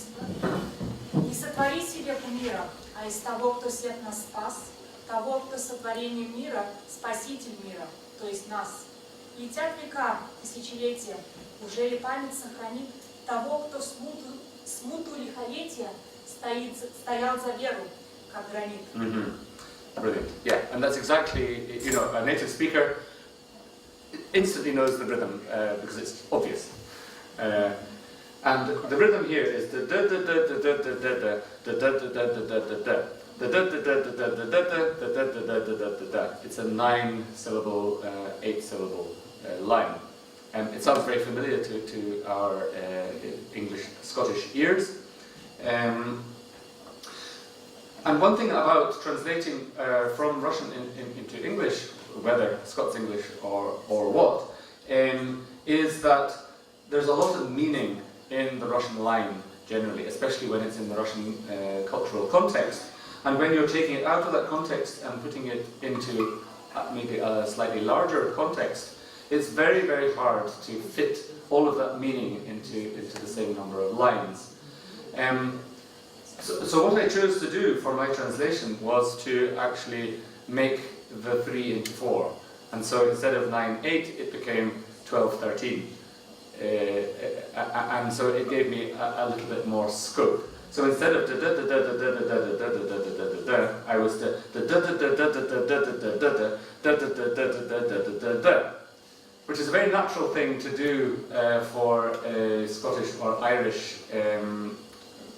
Speaker 1: Не сотвори себе кумира, а из того, кто свет нас спас, того, кто сотворением мира, спаситель мира, то есть нас. Летят века, тысячелетия, уже ли память сохранит того, кто смуту лихолетия стоял за веру, как гранит.
Speaker 2: Brilliant. Yeah, and that's exactly, a native speaker instantly knows the rhythm because it's obvious. And the rhythm here is the da da da da da da da da da da da da. It's a 9-syllable, 8-syllable line. And it sounds very familiar to our English, Scottish ears. And one thing about translating from Russian into English, whether Scots English or what, is that there's a lot of meaning in the Russian line generally, especially when it's in the Russian cultural context. And when you're taking it out of that context and putting it into maybe a slightly larger context, it's very, very hard to fit all of that meaning into the same number of lines. So what I chose to do for my translation was to actually make the 3 into 4. And so instead of 9-8, it became 12-13. And so it gave me a little bit more scope. So instead of I was which is a very natural thing to do for a Scottish or Irish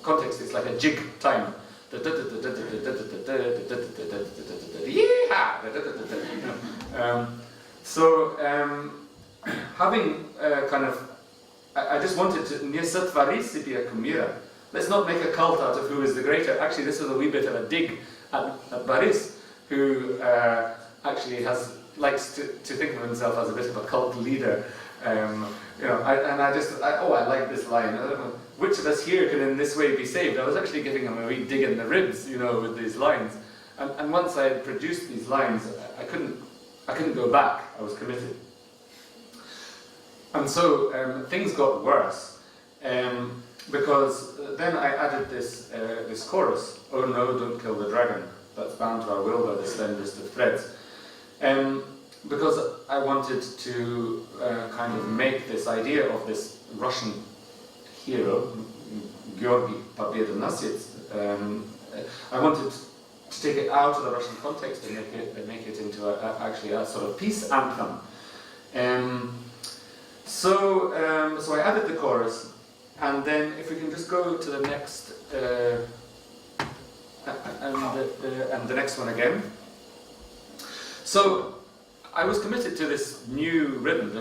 Speaker 2: context. It's like a jig time. Having I just wanted to let's not make a cult out of who is the greater. Actually, this was a wee bit of a dig at Paris, who actually likes to think of himself as a bit of a cult leader. I like this line. I don't know, which of us here can in this way be saved? I was actually giving him a wee dig in the ribs, with these lines. And once I had produced these lines, I couldn't go back. I was committed. And so things got worse, because then I added this chorus, "Oh no, don't kill the dragon, that's bound to our will by the slenderest of threads," because I wanted to kind of make this idea of this Russian hero, Georgy Pobedonosiec, I wanted to take it out of the Russian context and make it into actually a sort of peace anthem. So I added the chorus, and then if we can just go to the next and the next one again. So I was committed to this new rhythm,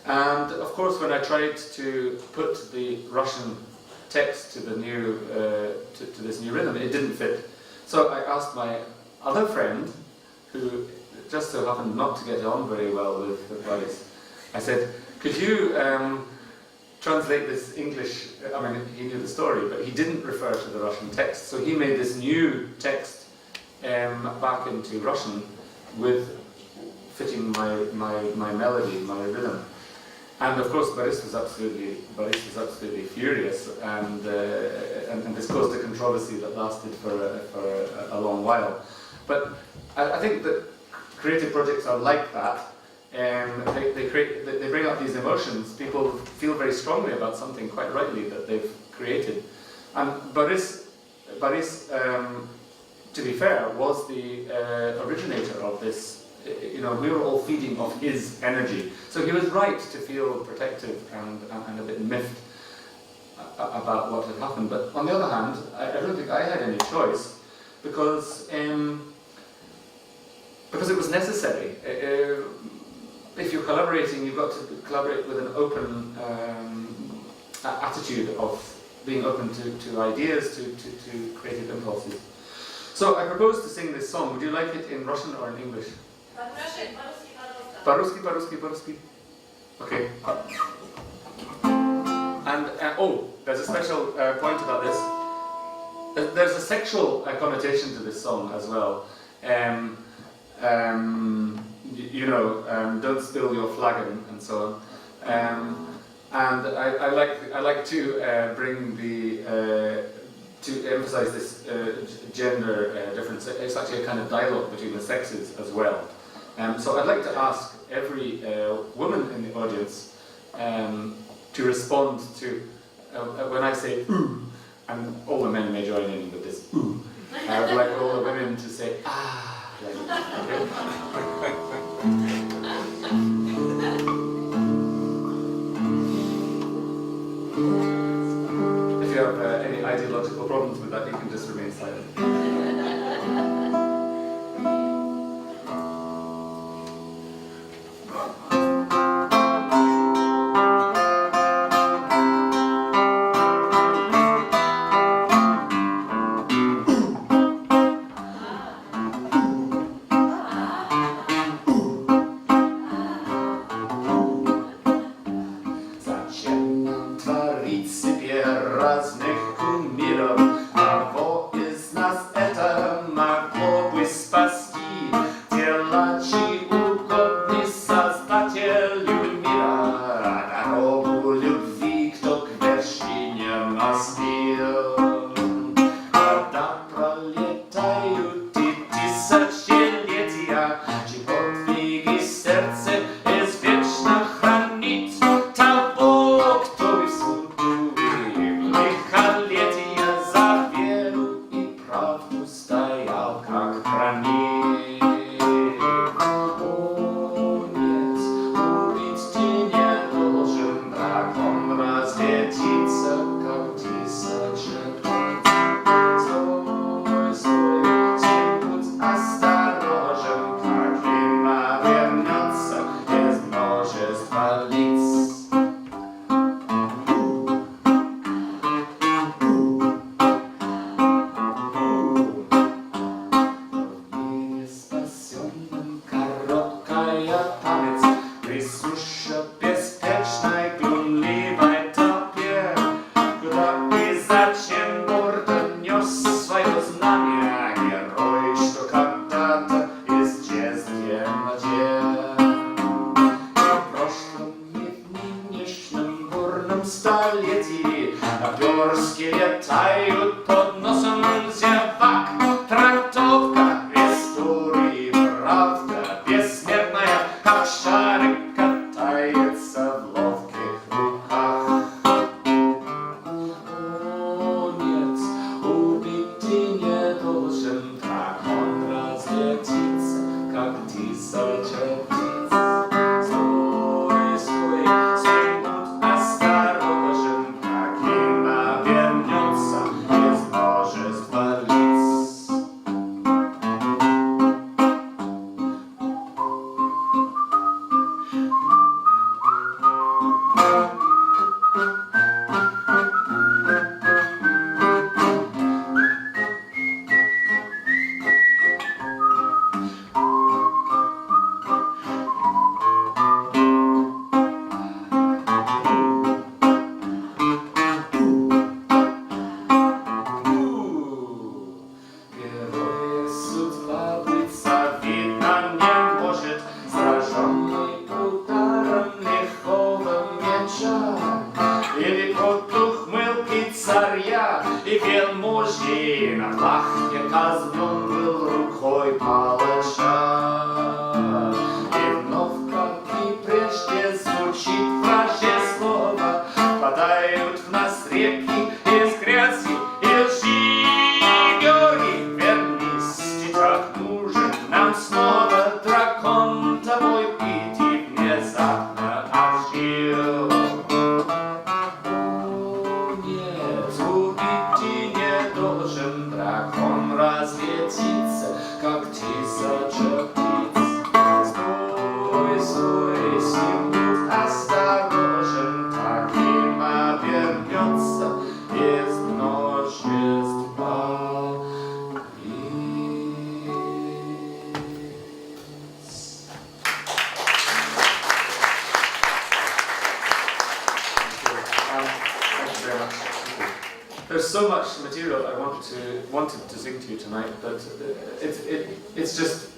Speaker 2: and of course when I tried to put the Russian text to the new to this new rhythm, it didn't fit. So I asked my other friend, who just so happened not to get on very well with Boris, I said, could you translate this English? I mean, he knew the story, but he didn't refer to the Russian text, so he made this new text back into Russian with fitting my melody, my rhythm. And of course, Boris was absolutely furious, and this caused a controversy that lasted for a long while. But I think that creative projects are like that. They bring up these emotions. People feel very strongly about something, quite rightly, that they've created. And Boris, to be fair, was the originator of this. We were all feeding off his energy. So he was right to feel protective and a bit miffed about what had happened. But on the other hand, I don't think I had any choice, because it was necessary. If you're collaborating, you've got to collaborate with an open attitude of being open to ideas, to creative impulses. So I propose to sing this song. Would you like it in Russian or in English? По-русски. Okay. And there's a special point about this. There's a sexual connotation to this song as well. Don't spill your flagon and so on. And I like to bring to emphasize this gender difference. It's actually a kind of dialogue between the sexes as well. So I'd like to ask every woman in the audience to respond to when I say ooh, and all the men may join in with this ooh. I would like all the women to say ah. If you have any ideological problems with that, you can just remain silent. Разных кумиров, кого из нас
Speaker 5: должен дракон разлетиться, как тысяча птиц. Стой, стой, 7 минут, осторожен, так и навернется из множества лиц. Героя судьба быть завидна не может, сраженный ударом лихого меча. Или под ухмылки царя и вельможи на плахе казнен был рукой палача. И вновь, как и прежде, звучит вражье слово, падают в нас реки из грязи и лжи. Георгий, вернись, ты так нужен нам снова, дракон тобой бит и внезапно ожил. О, нет, убить ты не должен, дракон разлетится, как тысяча птиц. Стой, стой, 7 минут, осторожен, так им обернется из множества лиц.
Speaker 2: Thank you very much. There's so much material I wanted to sing to you tonight, but it's just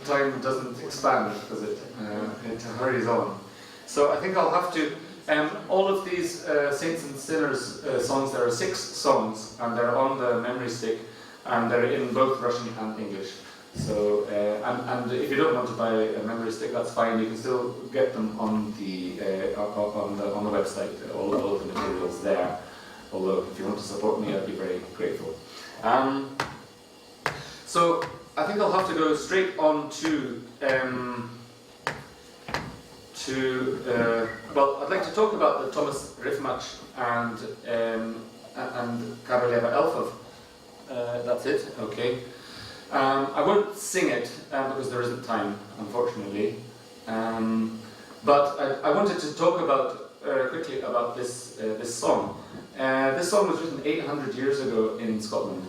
Speaker 2: time doesn't expand because it hurries on. So I think I'll have to. All of these Saints and Sinners songs, there are 6 songs, and they're on the memory stick, and they're in both Russian and English. So, and if you don't want to buy a memory stick, that's fine. You can still get them on the website. All of the materials there. Although, if you want to support me, I'd be very grateful. So, I think I'll have to go straight on to. Well, I'd like to talk about the Thomas Riffmatch and Karoleva Elfov. That's it. Okay. I won't sing it because there isn't time, unfortunately. But I wanted to talk about quickly about this song. This song was written 800 years ago in Scotland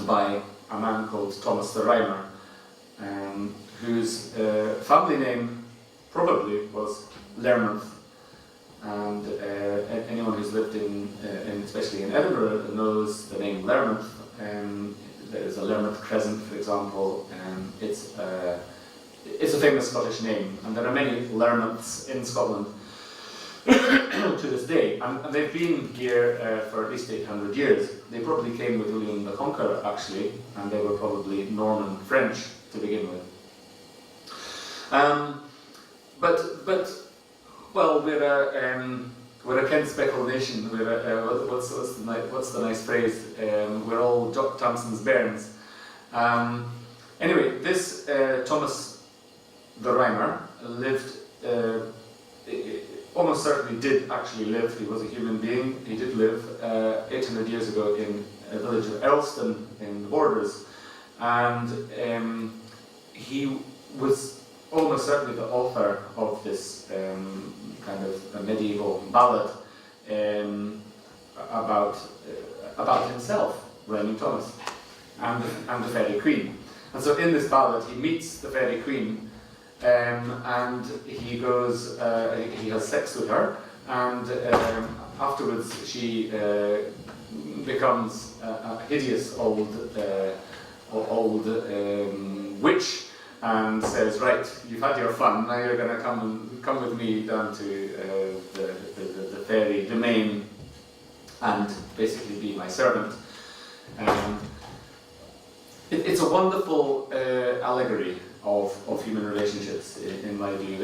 Speaker 2: by a man called Thomas the Rhymer, whose family name probably was Lermonth. And anyone who's lived especially in Edinburgh, knows the name Lermonth. There's a Lermonth Crescent, for example, and it's a famous Scottish name, and there are many Lermonths in Scotland to this day, and they've been here for at least 800 years. They probably came with William the Conqueror, actually, and they were probably Norman French to begin with. Well, we're a Ken Speckle nation. What's the nice phrase? We're all Jock Thompson's bairns. Anyway, this Thomas the Rhymer lived. Almost certainly did actually live. He was a human being. He did live 800 years ago in a village of Elston in the Borders, and he was almost certainly the author of this kind of a medieval ballad about himself, Rhyming Thomas, and the Fairy Queen. And so in this ballad he meets the Fairy Queen, and he goes, he has sex with her, and afterwards she becomes a hideous old witch, and says, right, you've had your fun, now you're going to come with me down to the fairy domain and basically be my servant. It's a wonderful allegory of human relationships, in my view.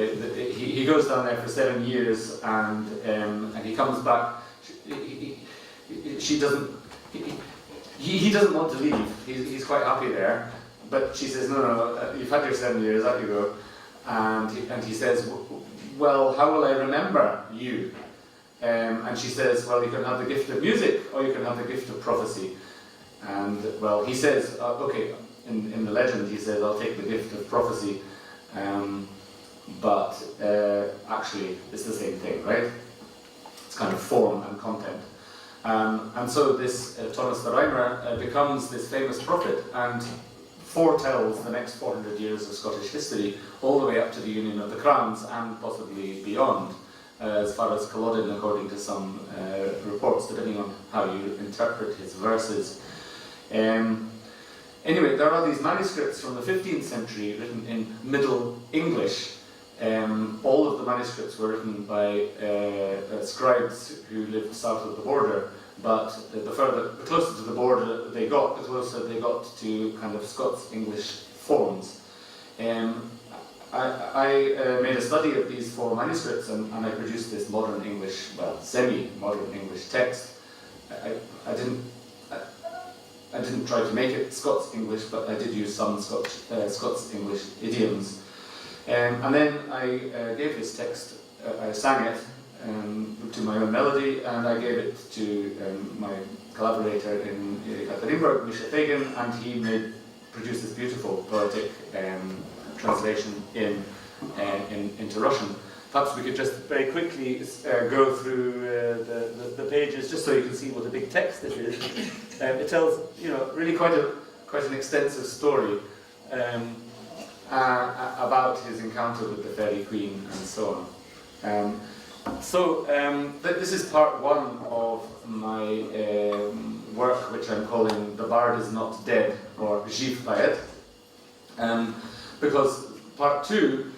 Speaker 2: He goes down there for 7 years, and he comes back. She doesn't. he doesn't want to leave. He's quite happy there. But she says, no, you've had your 7 years, out you go. And he says, well, how will I remember you? And she says, well, you can have the gift of music, or you can have the gift of prophecy. And, well, he says, okay, in the legend, he says, I'll take the gift of prophecy. But actually, it's the same thing, right? It's kind of form and content. And so this Thomas the Rhymer becomes this famous prophet and foretells the next 400 years of Scottish history, all the way up to the Union of the Crowns and possibly beyond, as far as Culloden, according to some reports, depending on how you interpret his verses. Anyway, there are these manuscripts from the 15th century written in Middle English. All of the manuscripts were written by scribes who lived south of the border, but the closer to the border they got, the closer they got to kind of Scots English forms. I made a study of these 4 manuscripts and I produced this modern English, well, semi-modern English text. I didn't try to make it Scots English, but I did use some Scots English idioms. And then I gave this text, I sang it to my own melody, and I gave it to my collaborator in Edinburgh, Misha Fagan, and he produced this beautiful poetic translation into Russian. Perhaps we could just very quickly go through the pages, just so you can see what a big text this is. It tells, really quite an extensive story about his encounter with the fairy queen and so on. This is part 1 of my work, which I'm calling "The Bard is Not Dead" or "Živ poet," because part 2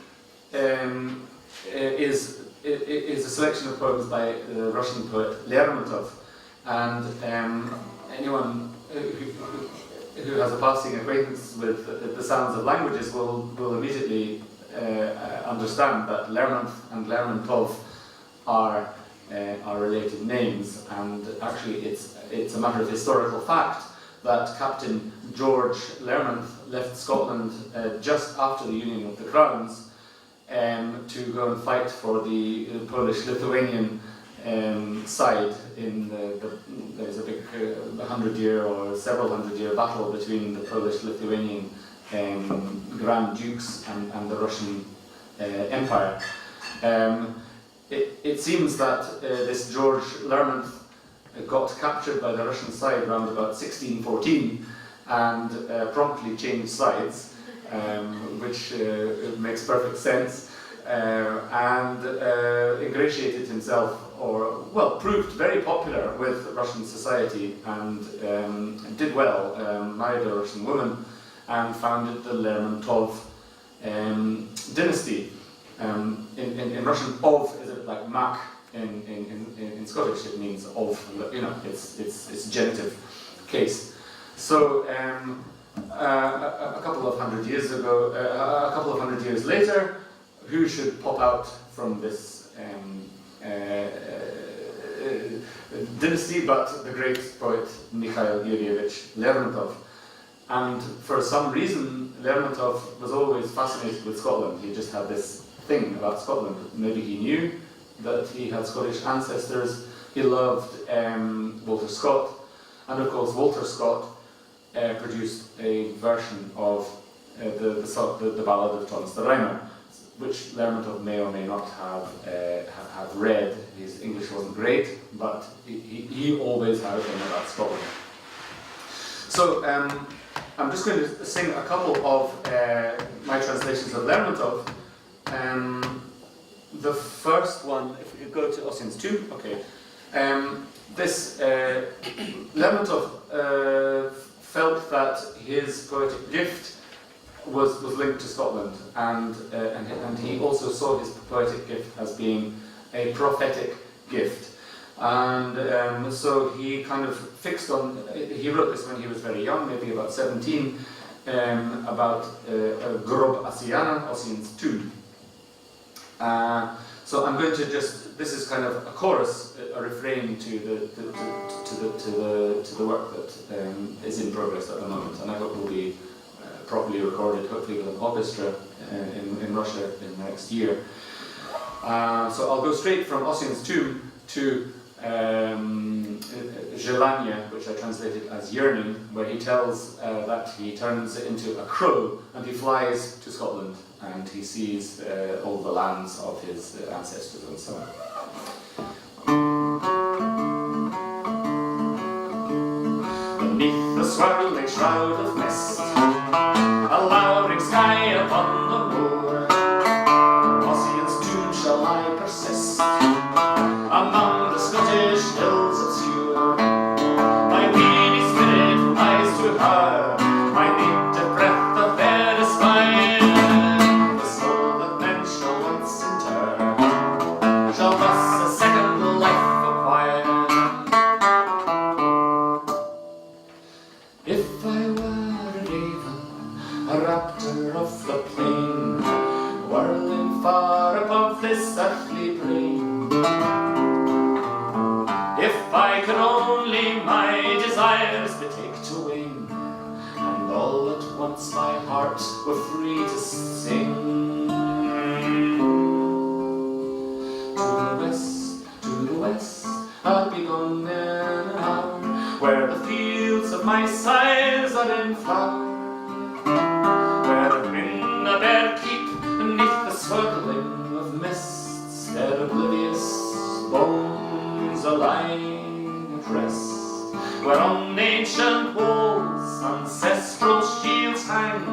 Speaker 2: is a selection of poems by the Russian poet Lermontov, and anyone who has a passing acquaintance with the sounds of languages will immediately understand that Lermont and Lermontov are related names, and actually it's a matter of historical fact that Captain George Lermont left Scotland just after the Union of the Crowns to go and fight for the Polish-Lithuanian side in there's a big 100-year or several 100-year battle between the Polish-Lithuanian Grand Dukes and the Russian Empire. It seems that this George Lermont got captured by the Russian side around about 1614 and promptly changed sides, which makes perfect sense, and ingratiated himself, or, well, proved very popular with Russian society and did well, married a Russian woman and founded the Lermontov dynasty. In Russian, "ov" is a bit like "mak" in Scottish. It means "of," it's genitive case. So a couple of hundred years ago, a couple of hundred years later, who should pop out from this dynasty but the great poet Mikhail Yuryevich Lermontov. And for some reason, Lermontov was always fascinated with Scotland. He just had this thing about Scotland. Maybe he knew that he had Scottish ancestors. He loved Walter Scott, and of course Walter Scott produced a version of the Ballad of Thomas the Rhymer, which Lermontov may or may not have read. His English wasn't great, but he always had a thing about Scotland. So I'm just going to sing a couple of my translations of Lermontov. The first one, if we go to Ossian's 2, okay. This Lermontov felt that his poetic gift was linked to Scotland, and he also saw his poetic gift as being a prophetic gift. And so he kind of fixed on, he wrote this when he was very young, maybe about 17, about Grob Asiana, Ossian's 2. So I'm going to just this is kind of a chorus, a refrain to the work that is in progress at the moment, and I hope will be properly recorded, hopefully with an orchestra in Russia in the next year. So I'll go straight from Ossian's Tomb to Желание, which I translated as yearning, where he tells that he turns into a crow and he flies to Scotland and he sees all the lands of his ancestors and so on. Beneath the swirling shroud of mist, a lowering sky upon the moor, Ossian's tomb shall I persist among the Scottish hills obscure. My weary spirit flies to her, my native breath of air is mine. The soul that men shall once inter shall thus a second life acquire. If I were a raven, a raptor of the plain, whirling far above this earthly brain, if I could only my desires betake to wing, and all at once my heart were free to sing. To the west, I'll be gone in an hour, where the fields of my sires are in flower, where in a bare keep, beneath the swirling of mists, their oblivious bones lying at rest, where on ancient walls ancestral shields hang,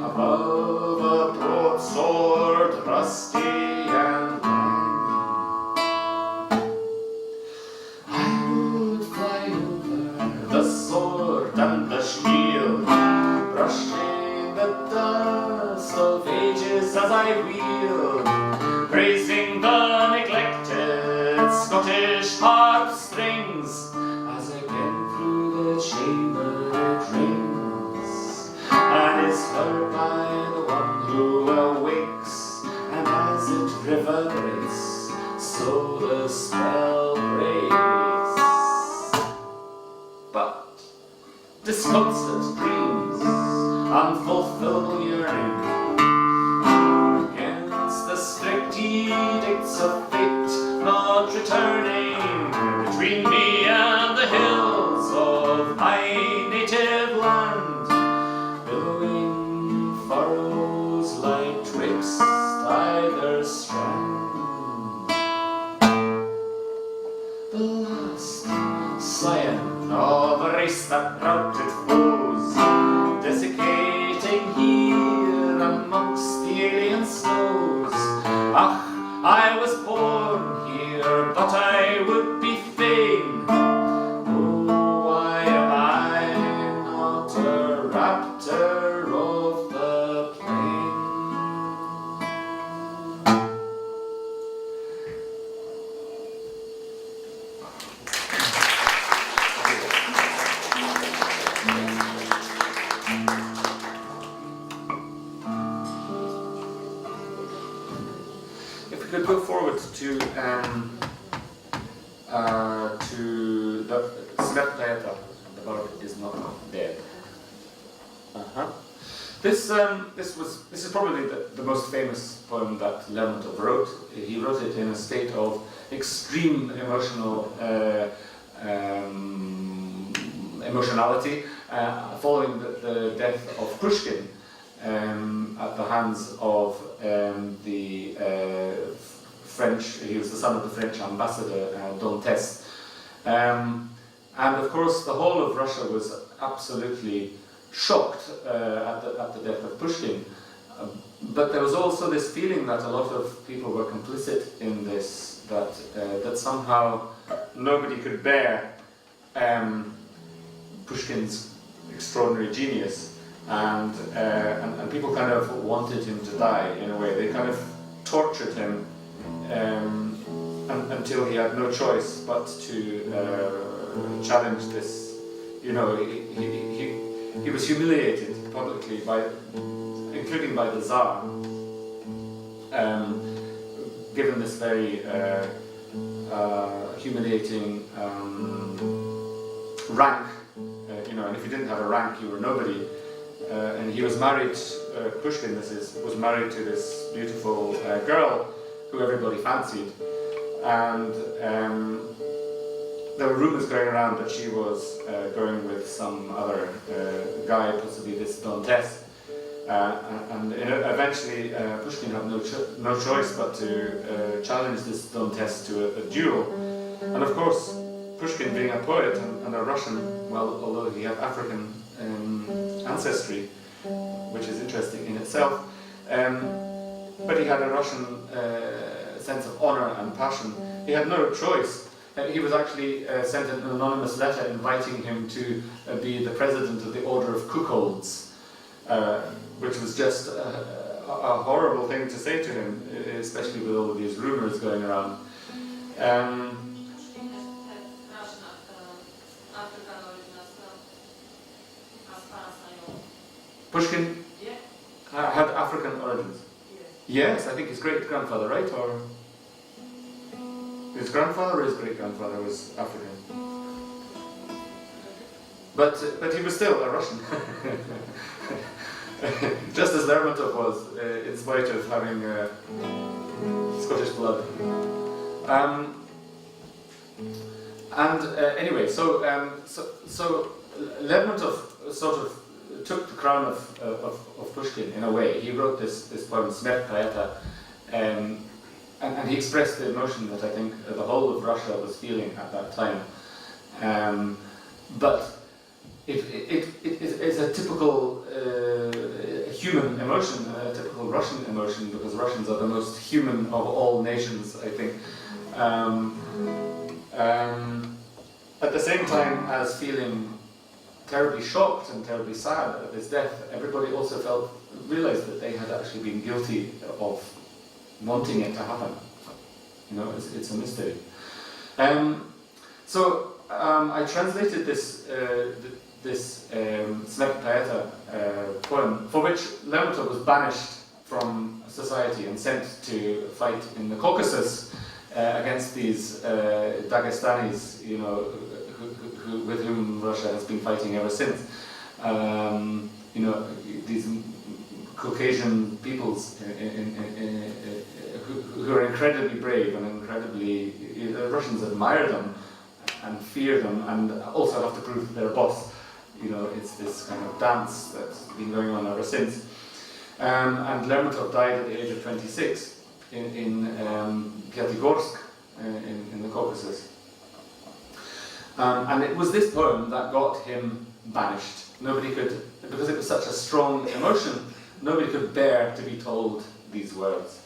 Speaker 2: above a broadsword rusty and lang. I would fly over the sword and the shield, brushing the dust of ages as I wield, praising the neglected Scottish harp strings as I bend through the chamber it rings, and is heard by the one who awakes, and as it reverberates, so the spell breaks. But disconsolate dreams, unfulfilled yearning, against the strict edicts of fate, not returning, between me and the hills of my native land, billowing furrows like twixt either strand. The last scion of a race that routed foes, desiccating here amongst the alien snows. Ah, I was born here, but I would be fain. Oh, why am I not a raptor of the plain? If we could go forward to the Smert Dieta, the bard is not dead. This is probably the most famous poem that Lermontov wrote. He wrote it in a state of extreme emotionality following the death of Pushkin at the hands of the French. He was the son of the French ambassador Dantes. And of course, the whole of Russia was absolutely shocked at the death of Pushkin. But there was also this feeling that a lot of people were complicit in this, that somehow nobody could bear Pushkin's extraordinary genius, and people kind of wanted him to die in a way. They kind of tortured him until he had no choice but to challenge this. You know, he was humiliated publicly including by the Tsar, given this very humiliating rank, and if you didn't have a rank, you were nobody. And he was married, Pushkin was married to this beautiful girl who everybody fancied. And there were rumours going around that she was going with some other guy, possibly this Dantes. And eventually Pushkin had no choice but to challenge this Dantes to a duel. And of course, Pushkin being a poet and a Russian, well, although he had African ancestry, which is interesting in itself, but he had a Russian sense of honour and passion. He had no choice. He was actually sent an anonymous letter inviting him to be the president of the Order of Cuckolds, which was just a horrible thing to say to him, especially with all of these rumours going around. Pushkin had African origins. Yes, I think his great-grandfather, right? Or his grandfather or his great-grandfather was African. But he was still a Russian. Just as Lermontov was, in spite of having Scottish blood. Anyway, so Lermontov sort of took the crown of Pushkin in a way. He wrote this poem, Smert Poeta, and he expressed the emotion that I think the whole of Russia was feeling at that time. But it is a typical human emotion, a typical Russian emotion, because Russians are the most human of all nations, I think. At the same time as feeling terribly shocked and terribly sad at his death, everybody also realized that they had actually been guilty of wanting it to happen. It's a mystery. So I translated this Smert Poeta poem, for which Lermontov was banished from society and sent to fight in the Caucasus against these Dagestanis, with whom Russia has been fighting ever since. These Caucasian peoples who are incredibly brave and incredibly, the Russians admire them and fear them, and also have to prove that they're boss. It's this kind of dance that's been going on ever since. And Lermontov died at the age of 26 in Pyatigorsk in the Caucasus. And it was this poem that got him banished. Nobody could, because it was such a strong emotion, nobody could bear to be told these words.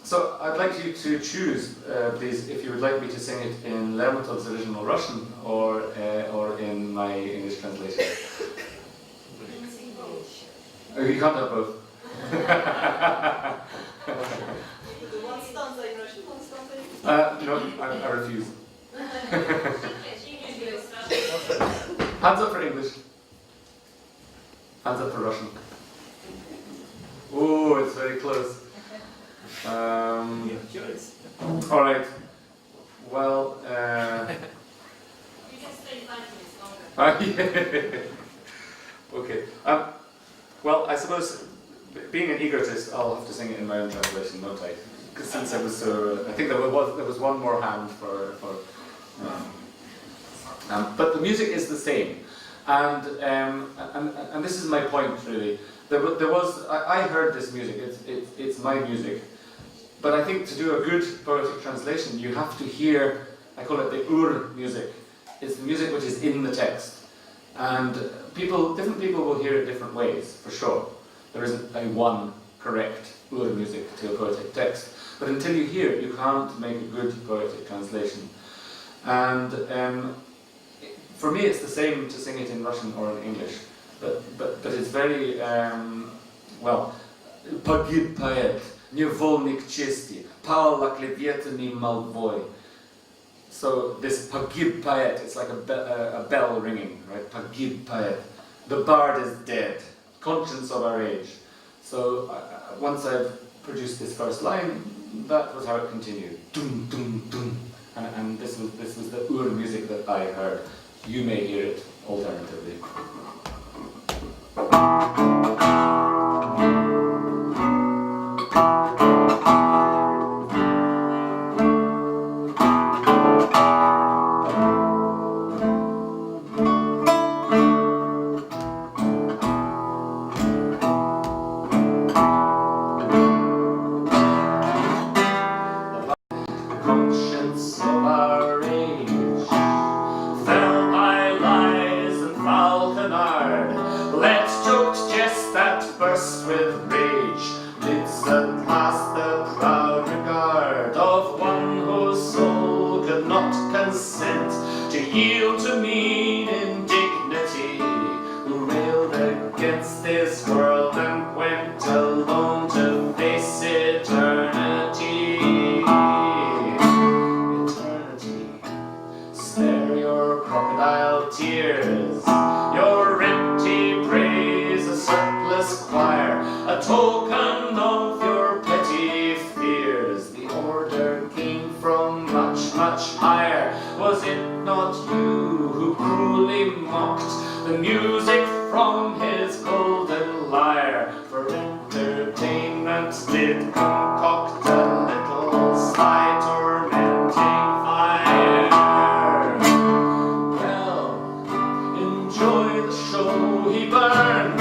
Speaker 2: So I'd like you to choose, please, if you would like me to sing it in Lermontov's original Russian or in my English translation. Oh, you can't have both.
Speaker 6: One stanza in Russian, one stanza in
Speaker 2: No, I refuse. Hands up for English. Hands up for Russian. Oh, it's very close. All right. Well.
Speaker 6: You can stay 5 minutes longer.
Speaker 2: Okay. Well, I suppose, being an egotist, I'll have to sing it in my own translation, won't I? Because since I was so, I think there was one more hand for. But the music is the same, and this is my point really. I heard this music. It's my music, but I think to do a good poetic translation, you have to hear. I call it the ur music. It's the music which is in the text, and different people will hear it different ways, for sure. There isn't a one correct ur music to a poetic text, but until you hear it, you can't make a good poetic translation. And for me, it's the same to sing it in Russian or in English, but it's very Pogib poet, невольник чести, пал оклеветанный молвой. So this Pogib poet, it's like a bell ringing, right? Pogib poet. The bard is dead, conscience of our age. So once I've produced this first line, that was how it continued. Dum, dum, dum. And this was the Ur music that I heard. You may hear it alternatively. Conscience of our age, fell by lies and foul canard, let joked jest that burst with rage, bids at last the proud regard of one whose soul could not consent to yield to mean indignity, who railed against this world and went alone to face eternity. Spare your crocodile tears, your empty praise, a surplus choir, a token of your petty fears. The order came from much, much higher. Was it not you who cruelly mocked the music from his golden lyre? For entertainment did concoct a little sly tormenting fire. Enjoy the show he burned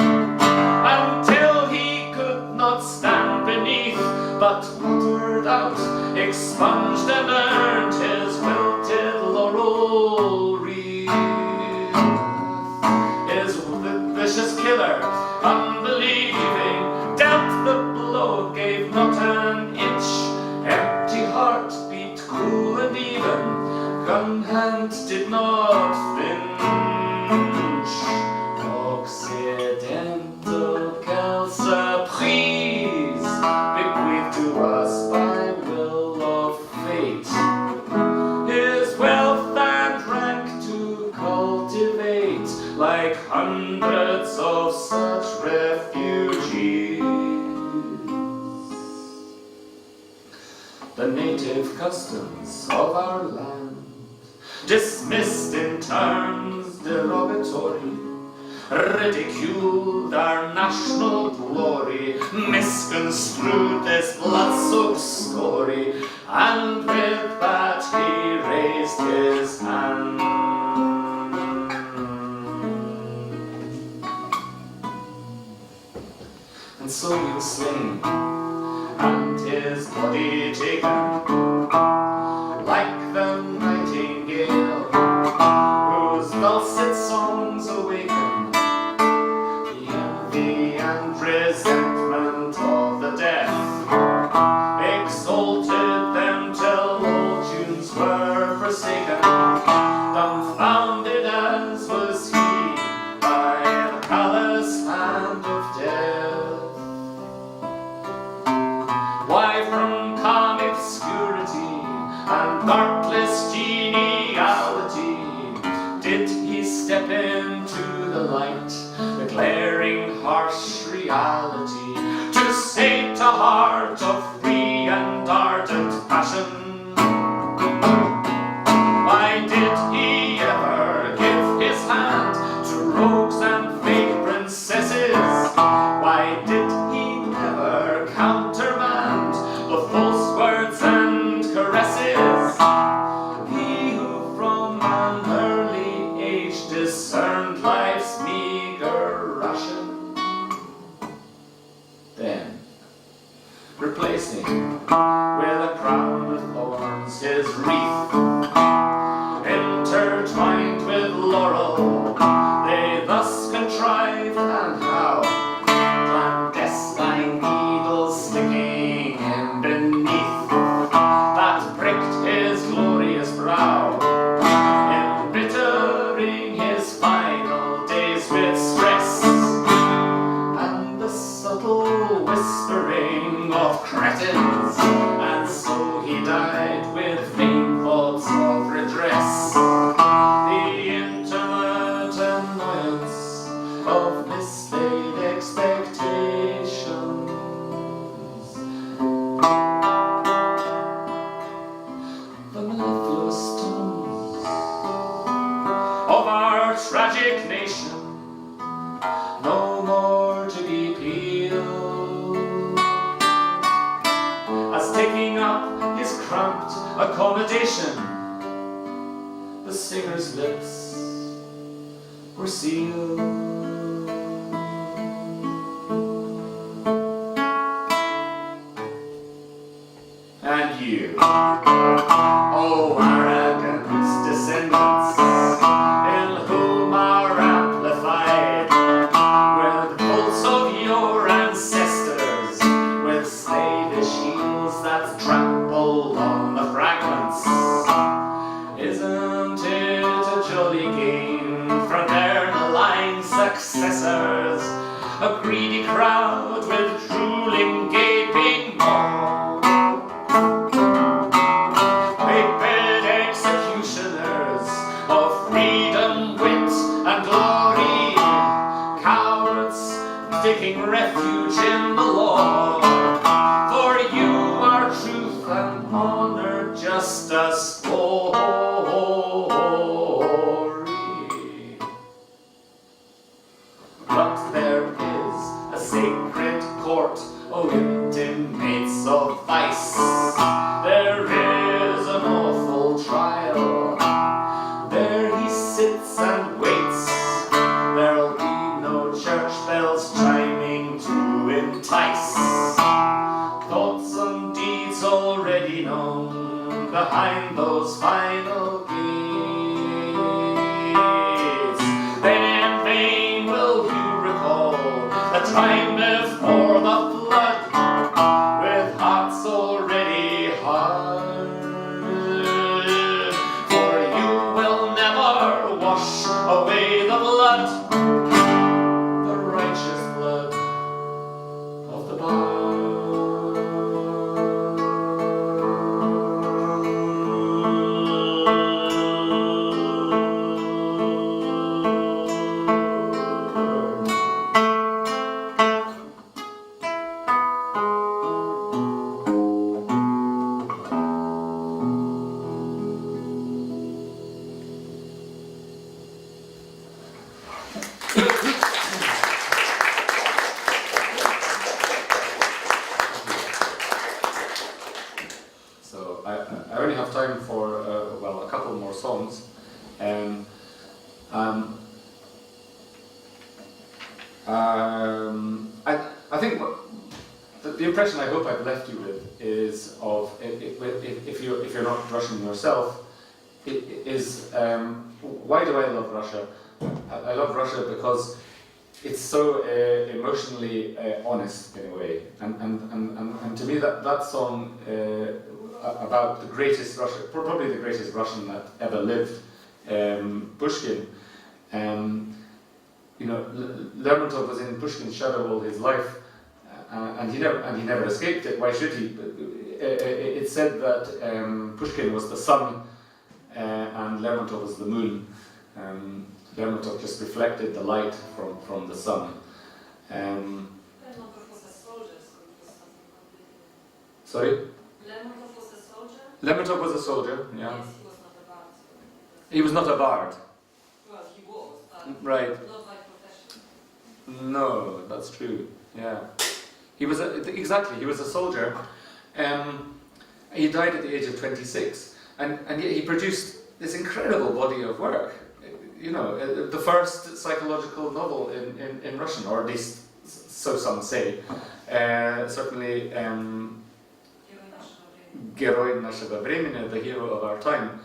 Speaker 2: until he could not stand beneath, but watered out, expunged and earned his wilted laurel wreath. His vicious killer, unbelieving, dealt the blow, gave not an inch, empty heart beat cool and even, gun hand did not flinch. Occidental surprise, bequeathed to us by will of fate, his wealth and rank to cultivate, like hundreds of such refugees. The native customs of our land, dismissed in terms derogatory, ridiculed our national glory, misconstrued this blood-soaked story, and with that he raised his hand. And so he was slain, and his body taken, like the nightingale whose dulcet songs awaken the envy and resentment of the deaf, exalted them till all tunes were forsaken, dumbfounded as was he by the callous hand of death. Why from calm obscurity and darkless geniality did he step into the light, the glaring harsh reality, to sate a heart of free and ardent passion? Why did he ever give his hand to rogues and fake princesses? Why did he never countermand the false words and caresses? He who from an early age discerned life's meager ration, then replacing with a crown of thorns his wreath, intertwined with laurel, they thus contrived, and how, clandestine needles sticking in beneath, that pricked his glorious brow, embittering his final days with stress, and the subtle whispering of cretins, and so he died with vain thoughts of redress. The intimate annoyance of mislaid expectations.
Speaker 5: imagination, no more to be peeled, as taking up his cramped accommodation, the singer's lips were sealed. And you, oh arrogant descendants, in whom are amplified with bolts of your ancestors, with slavish heels that trample on the fragments, isn't it a jolly game for their malign successors, a greedy crowd with drooling, gaping maw? Taking refuge in the law, for you are truth and honor, just a story. But there is a sacred court, O intimates of vice. There is an awful trial, there he sits and waits. There'll be no church bells chiming to entice. Thoughts and deeds already known behind those final gates. Then in vain will you recall the time before the flood, with hearts already hard. For you will never wash away the blood, the righteous blood of the bard.
Speaker 2: So I only have time for well, a couple more songs. I think the impression I hope I've left you with is of, if you're not Russian yourself, is why do I love Russia? I love Russia because it's so emotionally honest in a way, and to me that song about the greatest Russian, probably the greatest Russian that ever lived, Pushkin. You know, Lermontov was in Pushkin's shadow all his life, and he never escaped it. Why should he? It's said that Pushkin was the sun, and Lermontov was the moon. Lermontov just reflected the light from the sun.
Speaker 6: Lermontov was a soldier, so it was something completely.
Speaker 2: Sorry?
Speaker 6: Lermontov was a soldier?
Speaker 2: Lermontov was a soldier, yeah.
Speaker 6: Yes, he was not a bard.
Speaker 2: He was not a bard.
Speaker 6: Well, he was, but
Speaker 2: Right.
Speaker 6: not by profession.
Speaker 2: No, that's true. Yeah, he was exactly. He was a soldier. He died at the age of 26, and yet he produced this incredible body of work. You know, the first psychological novel in Russian, or at least so some say. Certainly, Герой нашего времени, the hero of our time.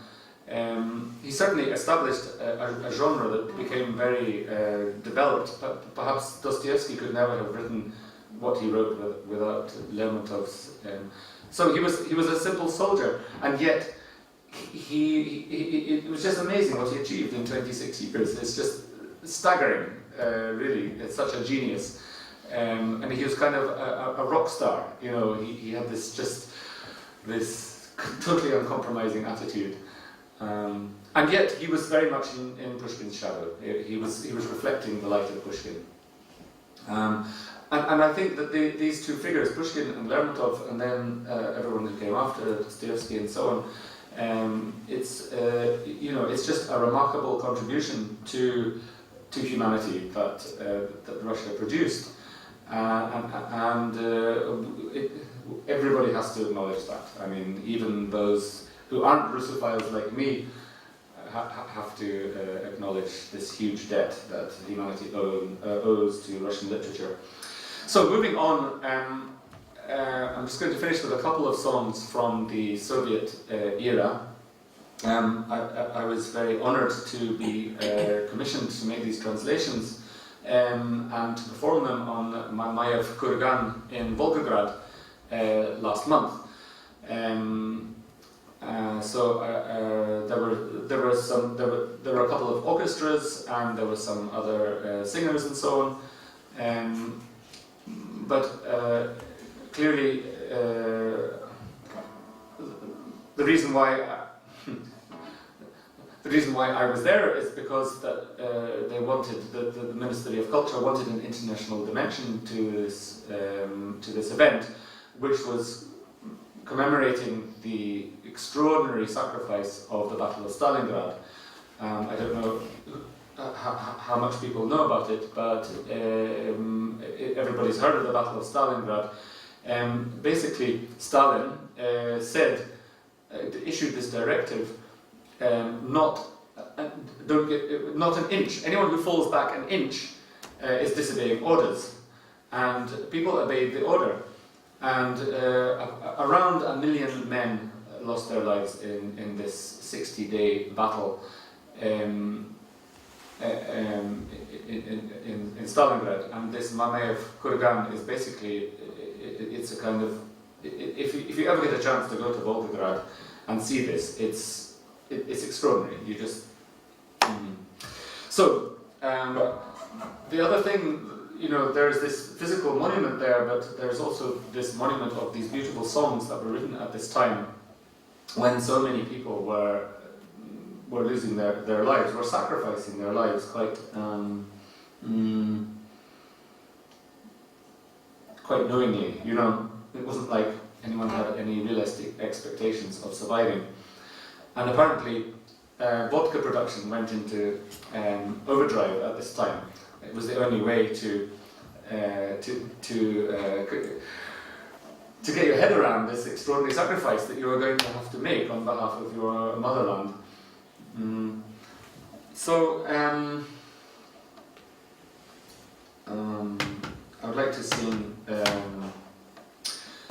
Speaker 2: He certainly established a genre that became very developed. Perhaps Dostoevsky could never have written what he wrote without Lermontov's. So he was a simple soldier, and yet it was just amazing what he achieved in 26 years. It's just staggering, really. It's such a genius, and he was kind of a rock star. You know, he had this totally uncompromising attitude. And yet he was very much in Pushkin's shadow. He was reflecting the light of Pushkin. And I think that these two figures, Pushkin and Lermontov, and then everyone who came after, Dostoevsky and so on, it's just a remarkable contribution to to humanity that Russia produced, everybody has to acknowledge that. I mean, even those who aren't Russophiles like me have to acknowledge this huge debt that humanity owes to Russian literature. So moving on, I'm just going to finish with a couple of songs from the Soviet era. I was very honoured to be commissioned to make these translations and to perform them on Mamayev Kurgan in Volgograd last month. There were a couple of orchestras and there were some other singers and so on. But clearly, the reason why I was there is because that they wanted the Ministry of Culture wanted an international dimension to this event, which was commemorating the extraordinary sacrifice of the Battle of Stalingrad. I don't know how much people know about it, but everybody's heard of the Battle of Stalingrad. Basically, Stalin issued this directive: not an inch. Anyone who falls back an inch is disobeying orders, and people obeyed the order. And around 1 million men lost their lives in this 60-day battle in Stalingrad. And this Mamayev Kurgan is basically, it's a kind of, if you ever get a chance to go to Volgograd and see this, it's extraordinary. You just So the other thing, there's this physical monument there, but there's also this monument of these beautiful songs that were written at this time, when so many people were losing their lives, were sacrificing their lives quite knowingly. It wasn't like anyone had any realistic expectations of surviving. And apparently, vodka production went into overdrive at this time. It was the only way to get your head around this extraordinary sacrifice that you were going to have to make on behalf of your motherland. I would like to sing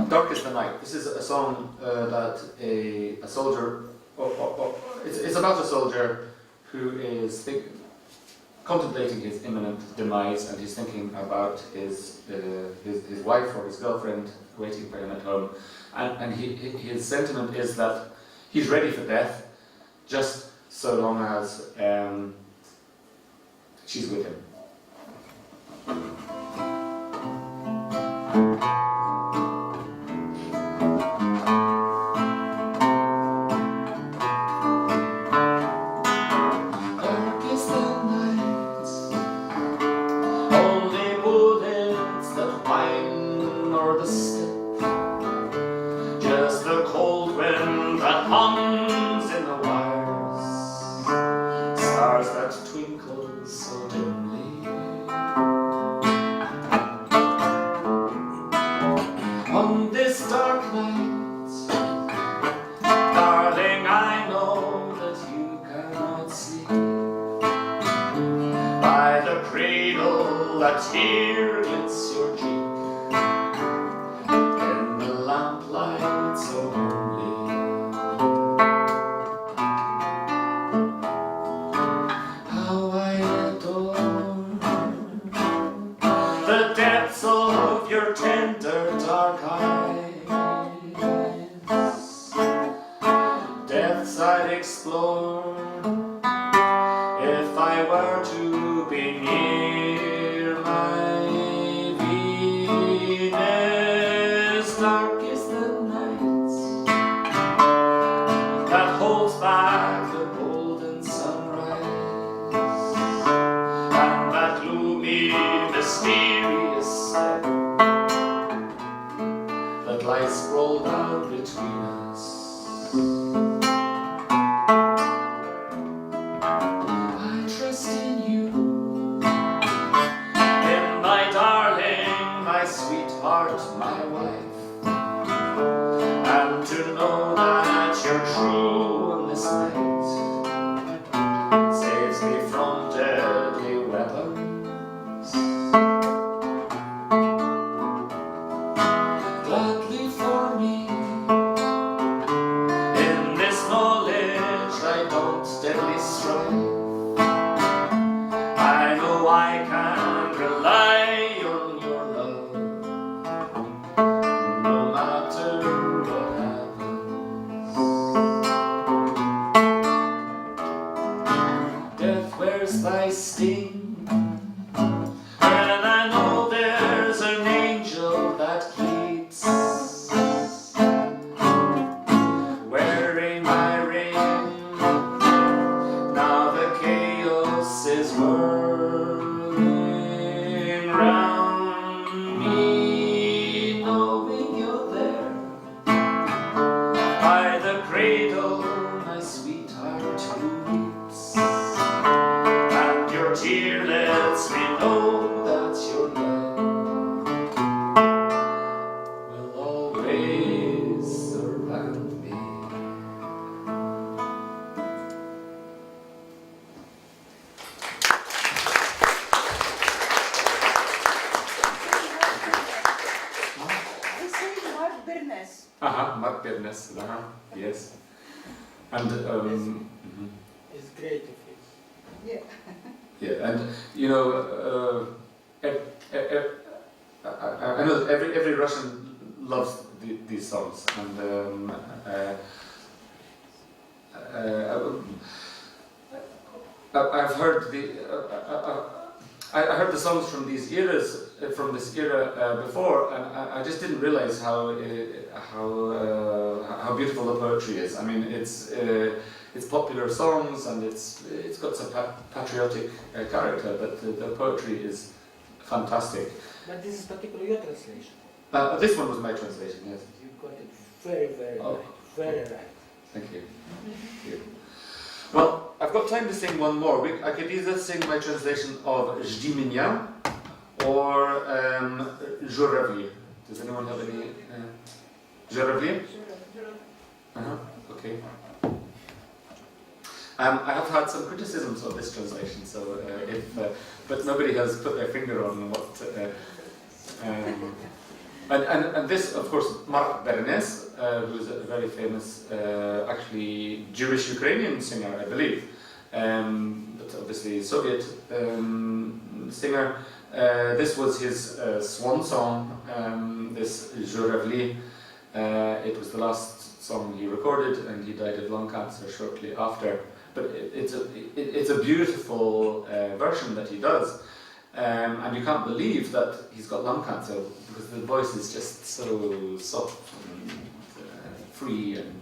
Speaker 2: "Dark is the Night." This is a song that a soldier. It's about a soldier who is contemplating his imminent demise, and he's thinking about his wife or his girlfriend waiting for him at home, and his sentiment is that he's ready for death, just so long as she's with him.
Speaker 5: Tear glints your cheek in the lamplight so homely. How I adore the depths of your tender dark eyes, depths I'd explore if I were to be near. Dark is the night that holds back the golden sunrise, and that gloomy, mysterious step that lies sprawled out between us. I trust in you. art my wife, and to know that you're true on this night saves me from deadly weapons. Gladly for me, in this knowledge I don't deadly strive. I know I can rely on your love, no matter what happens. Death, where's thy sting? And I know there's an angel that keeps wearing my ring. Now the chaos is whirling round me, knowing you're there by the cradle, my sweetheart who weeps, and your tear lets me know that your love will always surround me.
Speaker 6: This is Mark Bernes.
Speaker 2: Mark Beavitt, yes. And
Speaker 4: It's great to fix.
Speaker 6: Yeah.
Speaker 2: yeah, and you know, I know that every Russian loves these songs, and I've heard I heard the songs from these eras, from this era before, and I just didn't realize how beautiful the poetry is. I mean, it's popular songs and it's got some patriotic character, but the poetry is fantastic.
Speaker 7: But this is particularly your translation.
Speaker 2: This one was my translation, yes.
Speaker 7: You got it very, very
Speaker 2: Oh.
Speaker 7: right. Very right.
Speaker 2: Thank you. Thank you. Well, I've got time to sing one more. I could either sing my translation of Жди меня or Журавли. Does anyone have any? Журавли? Okay. I have had some criticisms of this translation, so but nobody has put their finger on what. And this, of course, Mark Bernes, who's a very famous, actually Jewish Ukrainian singer, I believe, but obviously Soviet singer. This was his swan song, this Журавли. It was the last song he recorded, and he died of lung cancer shortly after. But it's a beautiful version that he does. And you can't believe that he's got lung cancer because the voice is just so soft and free. And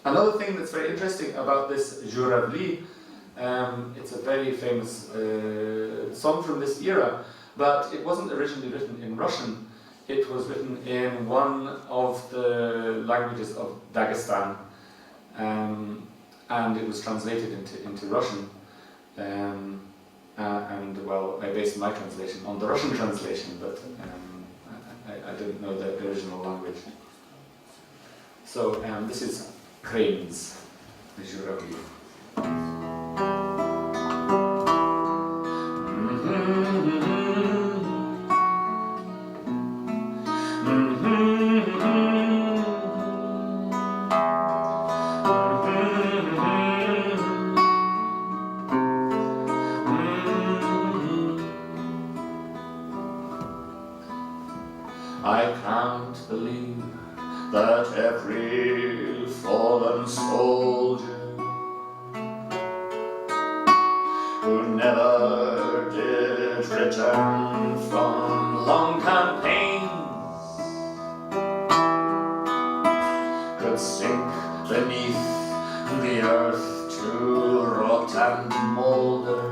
Speaker 2: another thing that's very interesting about this Журавли, it's a very famous song from this era, but it wasn't originally written in Russian. It was written in one of the languages of Dagestan, and it was translated into Russian. And well, I based my translation on the Russian translation, but I didn't know the original language. So this is Cranes, the Juravi. I can't believe that every fallen soldier who never did return from long campaigns could sink beneath the earth to rot and moulder.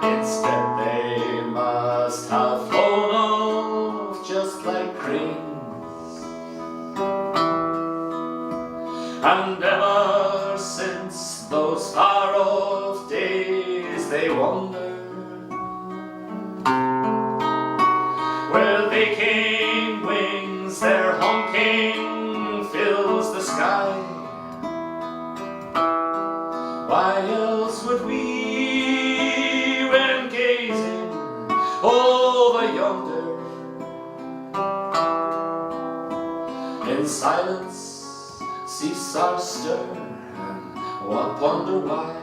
Speaker 2: Instead they must have flown off just like cranes, and ever since those far-off days they wandered
Speaker 5: Why else would we, when gazing over yonder, in silence cease our stir, and what wonder why?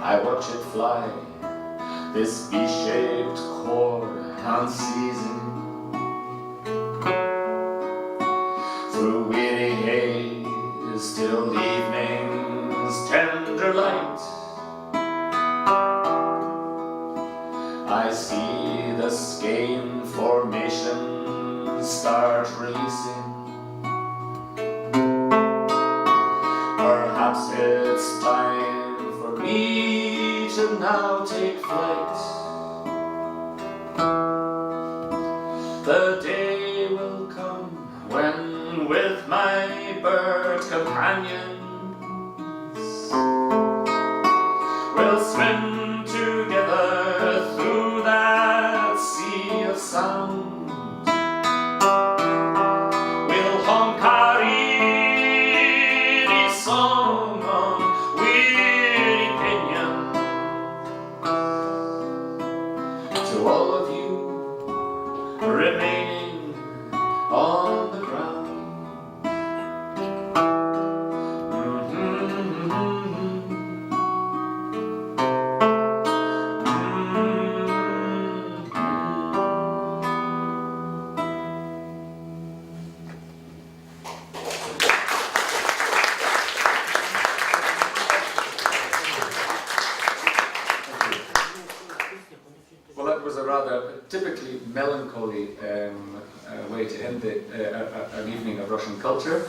Speaker 5: I watch it fly, this V-shaped core unceasing, through weary haze, still evening's tender light. I see the skein formation start releasing. Perhaps it's time for me to now take flight. The day will come when with my bird companions we'll swim together through that sea of sound. We'll honk our eerie song on weary pinions to all of you remaining on the ground.
Speaker 2: Well, that was a rather typically melancholy way to end an evening of Russian culture.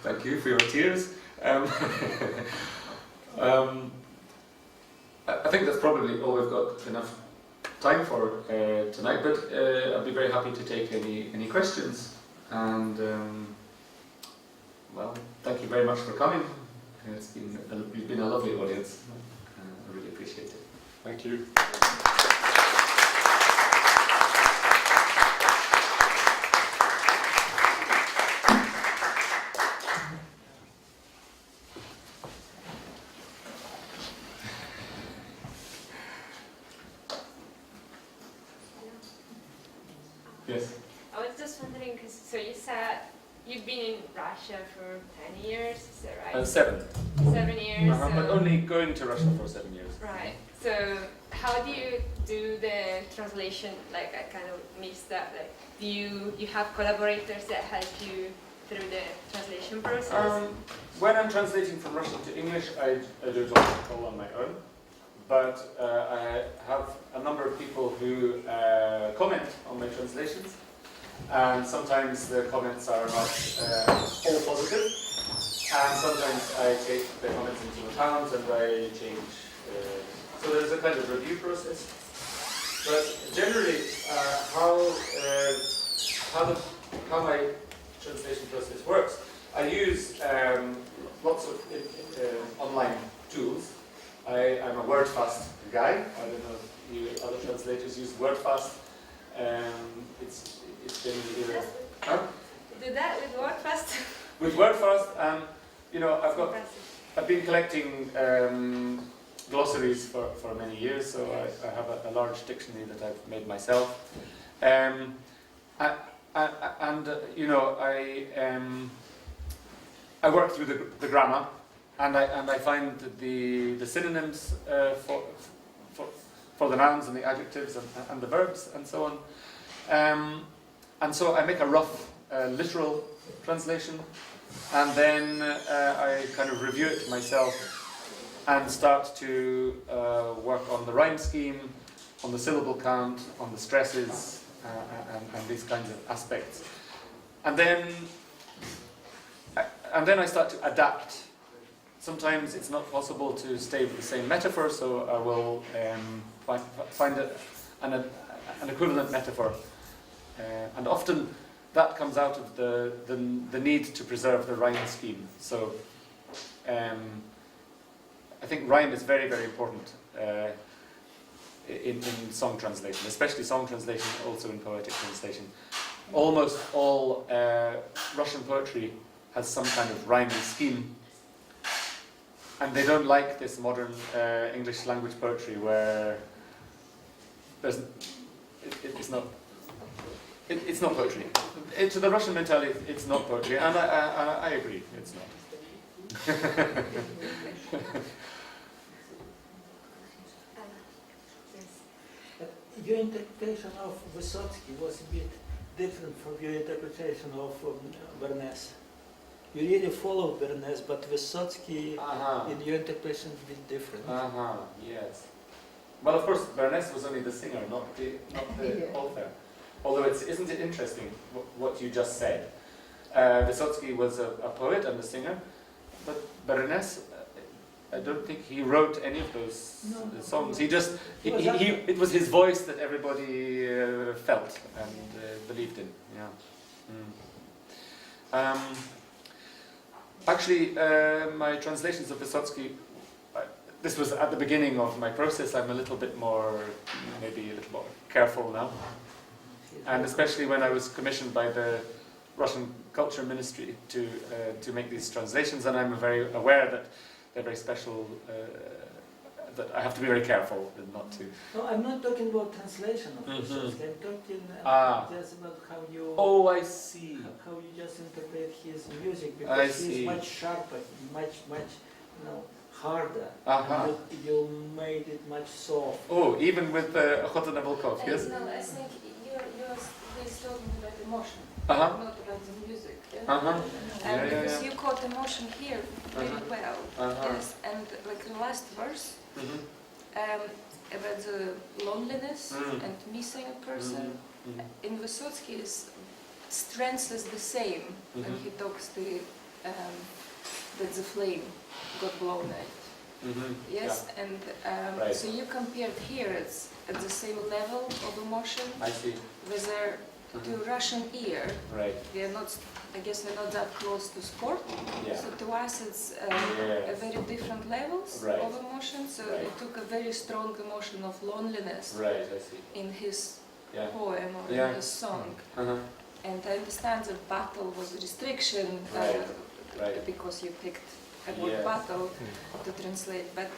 Speaker 2: Thank you for your tears. I think that's probably all we've got enough time for tonight, but I'll be very happy to take any questions. And well, thank you very much for coming. You've been a lovely audience. I really appreciate it.
Speaker 3: Thank you.
Speaker 2: Yes.
Speaker 8: I was just wondering, because so you said you've been in Russia for 10 years, is that right?
Speaker 2: 7.
Speaker 8: 7 years.
Speaker 2: But
Speaker 8: so-
Speaker 2: only going to Russia for 7 years.
Speaker 8: Right. So how do you do the translation? Like I kind of missed that. Like do you have collaborators that help you through the translation process?
Speaker 2: When I'm translating from Russian to English, I do it all on my own. But I have a number of people who comment on my translations. And sometimes the comments are not all positive. And sometimes I take the comments into account and I change. So there's a kind of review process. But generally, how my translation process works, I use lots of online tools. I'm a WordFast guy. I don't know if you other translators use WordFast. It's been either. Huh?
Speaker 8: Do that with WordFast?
Speaker 2: With WordFast, you know, I've been collecting glossaries for many years, so I have a large dictionary that I've made myself. You know, I work through the grammar, and I find the synonyms for the nouns and the adjectives and the verbs and so on. And so I make a rough literal translation, and then I kind of review it myself and start to work on the rhyme scheme, on the syllable count, on the stresses, and these kinds of aspects. And then I start to adapt. Sometimes it's not possible to stay with the same metaphor, so I will find
Speaker 5: an equivalent metaphor. And often that comes out of the need to preserve the rhyme scheme. So I think rhyme is very, very important in song translation, especially song translation, also in poetic translation. Almost all Russian poetry has some kind of rhyming scheme. And they don't like this modern English language poetry where it's not poetry. To the Russian mentality, it's not poetry, and I agree, it's not.
Speaker 7: Your interpretation of Vysotsky was a bit different from your interpretation of Bernays. You really followed Bernays, but Vysotsky in your interpretation is a bit different.
Speaker 5: Yes. Well, of course, Bernays was only the singer, not the author. Although isn't it interesting what you just said? Vysotsky was a poet and a singer, but Bernays, I don't think he wrote any of those songs. He just it was his voice that everybody felt and believed in. Yeah. Actually, my translations of Vysotsky, this was at the beginning of my process. I'm a little bit more, maybe a little more careful now. And especially when I was commissioned by the Russian Culture Ministry to make these translations, and I'm very aware that they're very special, that I have to be very careful not to.
Speaker 7: No, I'm not talking about translation of Vysotsky. I'm talking just about how you.
Speaker 5: Oh, I see.
Speaker 7: How you just interpret his music,
Speaker 5: I
Speaker 7: because
Speaker 5: see.
Speaker 7: he's much sharper, much harder. You made it much soft.
Speaker 5: Oh, even with Ochota na Volkov, yes?
Speaker 8: No, I think he's talking about emotion,
Speaker 5: Uh-huh.
Speaker 8: not about the music. Yeah?
Speaker 5: Uh-huh.
Speaker 8: Because you caught emotion here very well. Yes, and like the last verse about the loneliness and missing a person. In Vysotsky's strength is the same when he talks that the flame got blown out. Yes, and
Speaker 5: Right.
Speaker 8: so you compared here, it's at the same level of emotion.
Speaker 5: I see.
Speaker 8: Whether to Russian ear,
Speaker 5: Right.
Speaker 8: we are not, I guess we're not that close to sport.
Speaker 5: Yeah.
Speaker 8: So to us it's a very different levels
Speaker 5: Right.
Speaker 8: of emotion. So
Speaker 5: Right.
Speaker 8: he took a very strong emotion of loneliness
Speaker 5: Right, I see.
Speaker 8: in his
Speaker 5: Yeah.
Speaker 8: poem or
Speaker 5: Yeah.
Speaker 8: in his song.
Speaker 5: Uh-huh.
Speaker 8: And I understand that battle was a restriction
Speaker 5: Right. Right.
Speaker 8: because you picked a word
Speaker 5: Yes.
Speaker 8: battle to translate, but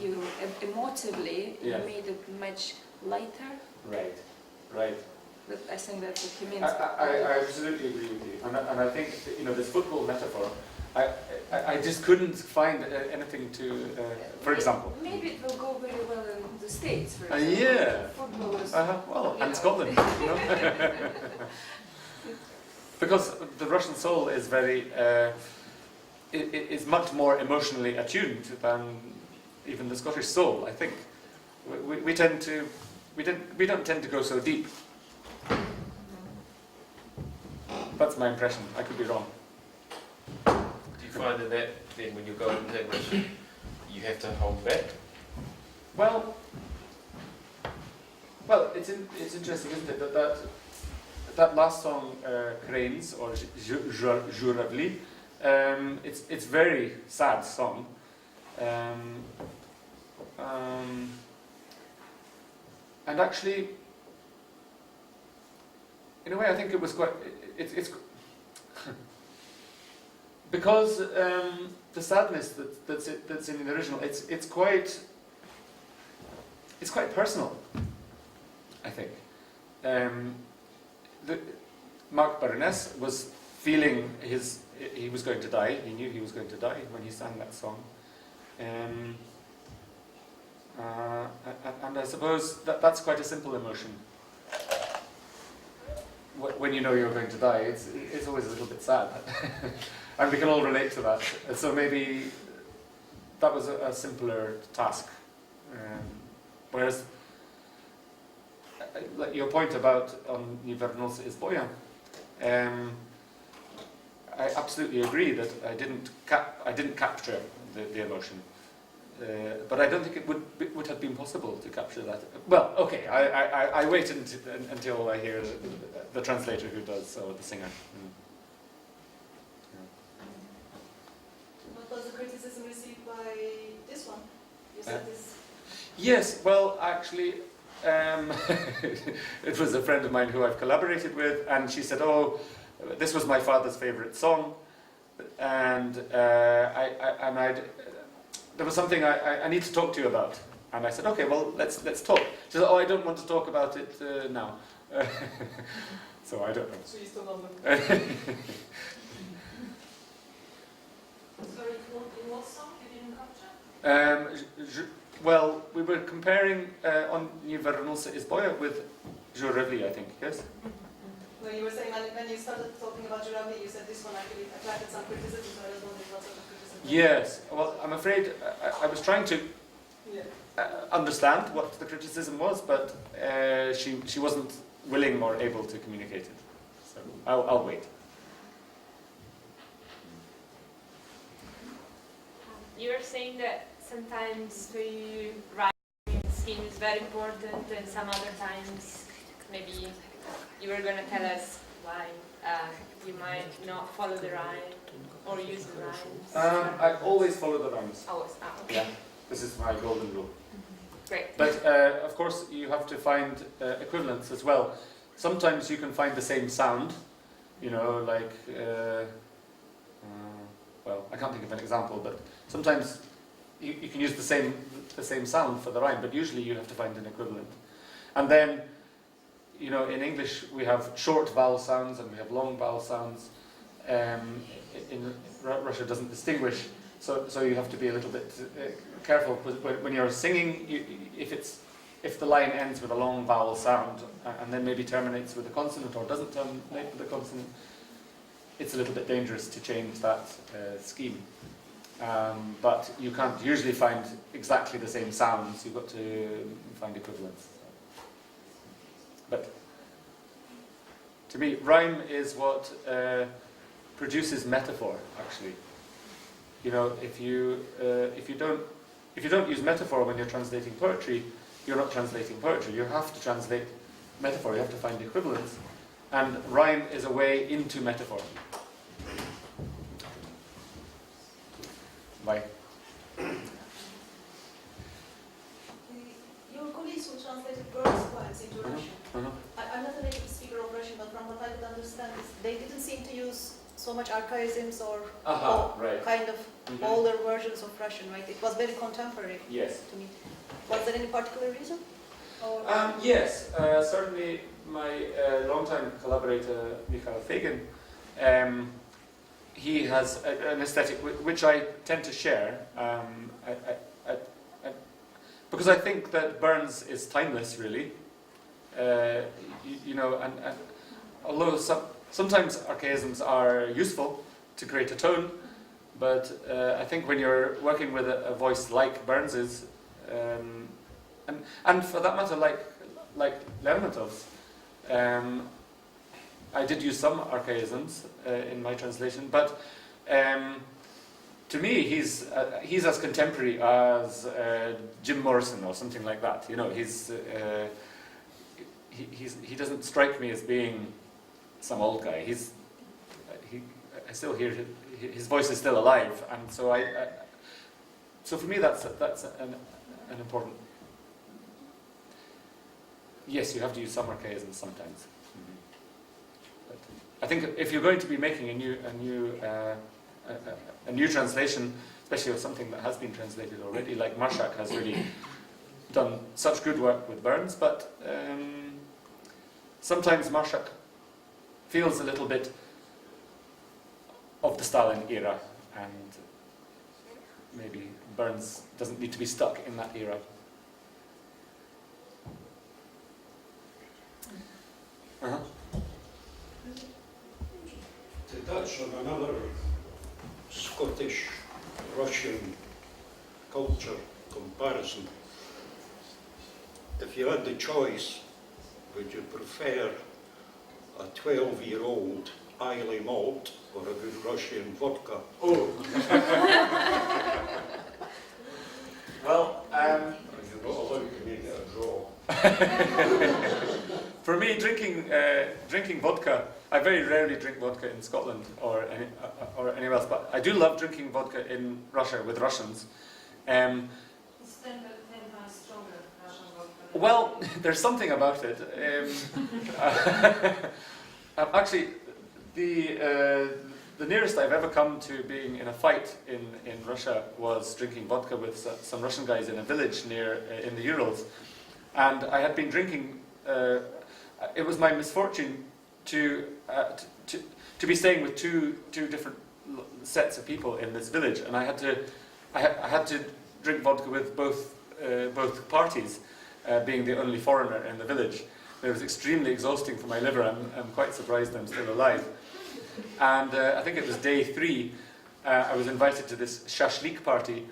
Speaker 8: you emotively you
Speaker 5: Yes.
Speaker 8: made it much lighter.
Speaker 5: Right. Right.
Speaker 8: But I think that's what he means.
Speaker 5: I absolutely agree with you, and I think this football metaphor. I just couldn't find anything to, for example.
Speaker 8: Maybe it will go very well in the States, for example.
Speaker 5: Yeah.
Speaker 8: Football is,
Speaker 5: Well, and
Speaker 8: know.
Speaker 5: Scotland, because the Russian soul is very, is much more emotionally attuned than even the Scottish soul. I think we tend to, we don't tend to go so deep. That's my impression. I could be wrong.
Speaker 9: Do you find that then when you go into English, you have to hold back?
Speaker 5: Well, it's interesting, isn't it, that last song, Cranes, or Żurawli, it's very sad song. And actually, in a way, I think it was quite. It's because the sadness that's in the original. It's quite personal, I think. Mark Bernays was feeling he was going to die. He knew he was going to die when he sang that song. And I suppose that's quite a simple emotion. When you know you're going to die, it's always a little bit sad. And we can all relate to that. So maybe that was a simpler task. Whereas, like your point about on Nivernos is Bojan, I absolutely agree that I didn't capture the emotion.
Speaker 10: but I don't think it would have been possible to capture that. Well, okay, I wait until I hear the translator who does, or the singer.
Speaker 6: What was the criticism received by this one? You said this.
Speaker 10: Yes, well, actually, it was a friend of mine who I've collaborated with, and she said, "Oh, this was my father's favourite song," and there was something I need to talk to you about. And I said, "Okay, well, let's talk." She said, "Oh, I don't want to talk about it now." So I don't know.
Speaker 6: So you still don't look.
Speaker 1: Sorry, in what song you didn't capture?
Speaker 10: Well, we were comparing On New Vernonse is Boya with Je Rêve, I think, yes?
Speaker 6: No, you were saying when you started talking about Juravi, you said this one actually attracted some criticism, so I was wondering what sort of criticism.
Speaker 10: Yes, well, I'm afraid I was trying to
Speaker 6: Yeah.
Speaker 10: understand what the criticism was, but she wasn't willing or able to communicate it. So I'll wait.
Speaker 11: You were saying that sometimes the writing scheme is very important, and some other times maybe you were going to tell us why you might not follow the rhyme or use the rhymes.
Speaker 10: I always follow the rhymes.
Speaker 11: Always. Okay.
Speaker 10: Yeah, this is my golden rule.
Speaker 11: Great.
Speaker 10: But of course, you have to find equivalents as well. Sometimes you can find the same sound, you know, like, well, I can't think of an example, but sometimes you can use the same sound for the rhyme, but usually you have to find an equivalent. And then, you know, in English we have short vowel sounds and we have long vowel sounds. Russia doesn't distinguish, so you have to be a little bit careful when you're singing. If the line ends with a long vowel sound and then maybe terminates with a consonant or doesn't terminate with a consonant, it's a little bit dangerous to change that scheme. But you can't usually find exactly the same sounds. You've got to find equivalents. But to me, rhyme is what produces metaphor. Actually, you know, if you don't use metaphor when you're translating poetry, you're not translating poetry. You have to translate metaphor. You have to find equivalents, and rhyme is a way into metaphor. Bye.
Speaker 6: Your colleagues who translated Burns' poems into Russian. I'm not a native speaker of Russian, but from what I could understand, they didn't seem to use so much archaisms or
Speaker 10: Right.
Speaker 6: kind of older versions of Russian, right? It was very contemporary
Speaker 10: Yes.
Speaker 6: to me. Was there any particular reason? Or
Speaker 10: Yes, certainly my longtime collaborator, Mikhail Fagin, he has an aesthetic which I tend to share, because I think that Burns is timeless, really. You know, and although sometimes archaisms are useful to create a tone, but I think when you're working with a voice like Burns's, and for that matter, like Lermontov's, I did use some archaisms in my translation, but to me, he's as contemporary as Jim Morrison or something like that. You know, he doesn't strike me as being some old guy. I still hear his voice is still alive, and so so for me that's an important. Yes, you have to use some archaisms sometimes. But I think if you're going to be making a new translation, especially of something that has been translated already, like Marshak has really done such good work with Burns, but sometimes Marshak feels a little bit of the Stalin era, and maybe Burns doesn't need to be stuck in that era.
Speaker 12: To touch on another Scottish-Russian culture comparison, if you had the choice, would you prefer a 12-year-old Islay malt or a good Russian vodka?
Speaker 10: Oh. Well,
Speaker 12: You're not allowed to make it a draw.
Speaker 10: for me, drinking vodka, I very rarely drink vodka in Scotland or anywhere else, but I do love drinking vodka in Russia with Russians.
Speaker 8: It's 10 times stronger Russian vodka.
Speaker 10: Well, there's something about it. Actually, the nearest I've ever come to being in a fight in Russia was drinking vodka with some Russian guys in a village near in the Urals, and I had been drinking. It was my misfortune to be staying with two different sets of people in this village, and I had to drink vodka with both parties, being the only foreigner in the village. It was extremely exhausting for my liver. I'm quite surprised I'm still alive. And I think it was day 3. I was invited to this shashlik party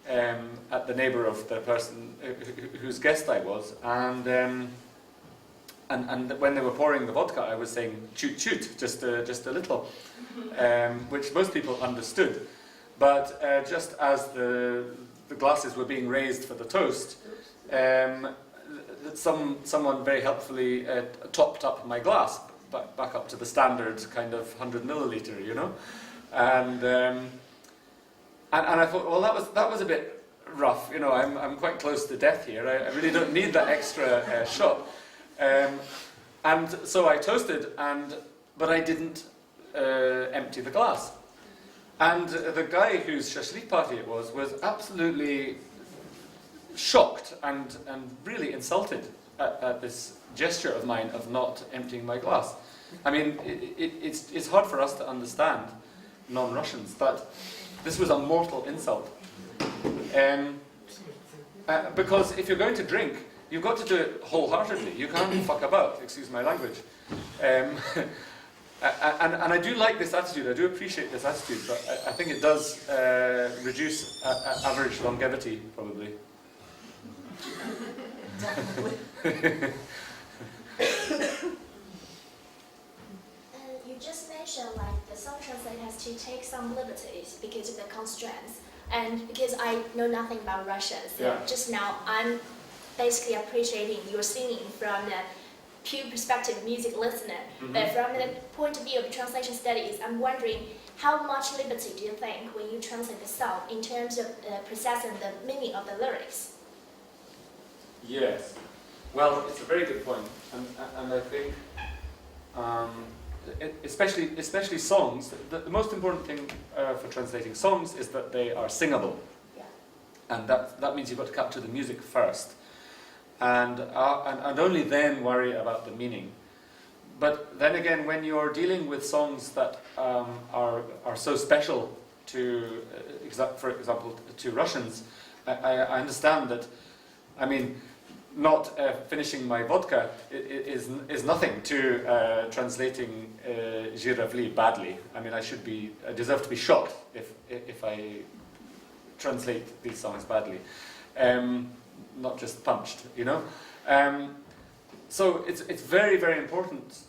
Speaker 10: at the neighbour of the person whose guest I was, and when they were pouring the vodka, I was saying "choot choot," just a little, which most people understood. But just as the glasses were being raised for the toast, someone very helpfully topped up my glass back up to the standard kind of 100 milliliter, you know, and I thought, well, that was a bit rough, you know. I'm quite close to death here. I really don't need that extra shot, and so I toasted, but I didn't empty the glass. And the guy whose shashlik party it was absolutely shocked and really insulted at this gesture of mine of not emptying my glass. I mean, it's hard for us to understand, non-Russians, but this was a mortal insult. Because if you're going to drink, you've got to do it wholeheartedly. You can't fuck about, excuse my language. And I do like this attitude, I do appreciate this attitude, but I think it does reduce average longevity, probably.
Speaker 13: You just mentioned like the song translator has to take some liberties because of the constraints, and because I know nothing about Russian, so just now I'm basically appreciating your singing from the pure perspective of music listener. But from the point of view of translation studies, I'm wondering how much liberty do you think when you translate the song in terms of processing the meaning of the lyrics?
Speaker 10: Yes. Well, it's a very good point, and I think, especially songs, the most important thing for translating songs is that they are singable, and that means you've got to capture the music first, and only then worry about the meaning. But then again, when you're dealing with songs that are so special to, for example, to Russians, I understand that. I mean, not finishing my vodka is nothing to translating Zhiravli badly. I mean, I deserve to be shot if I translate these songs badly, not just punched, you know. So it's very, very important.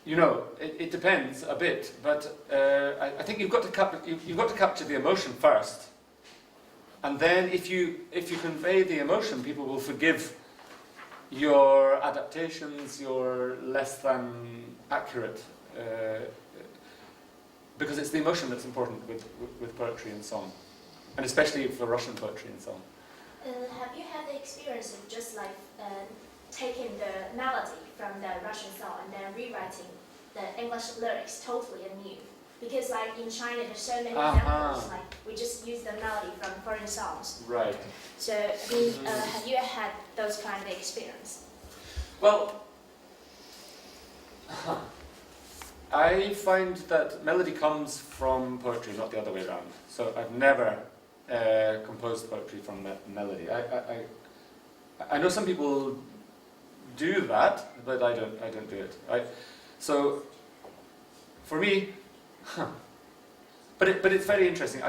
Speaker 10: You know, it depends a bit, but I think you've got to capture the emotion first. And then if you convey the emotion, people will forgive your adaptations, your less than accurate, because it's the emotion that's important with poetry and song, and especially for Russian poetry and song.
Speaker 13: Have you had the experience of just like taking the melody from the Russian song and then rewriting the English lyrics totally anew? Because like in China, there's so many examples, like we just use the melody from foreign songs.
Speaker 10: Right.
Speaker 13: So, I mean, have you had those kind of experience?
Speaker 10: Well, I find that melody comes from poetry, not the other way around. So I've never composed poetry from melody. I know some people do that, but I don't do it. So for me. But it's very interesting.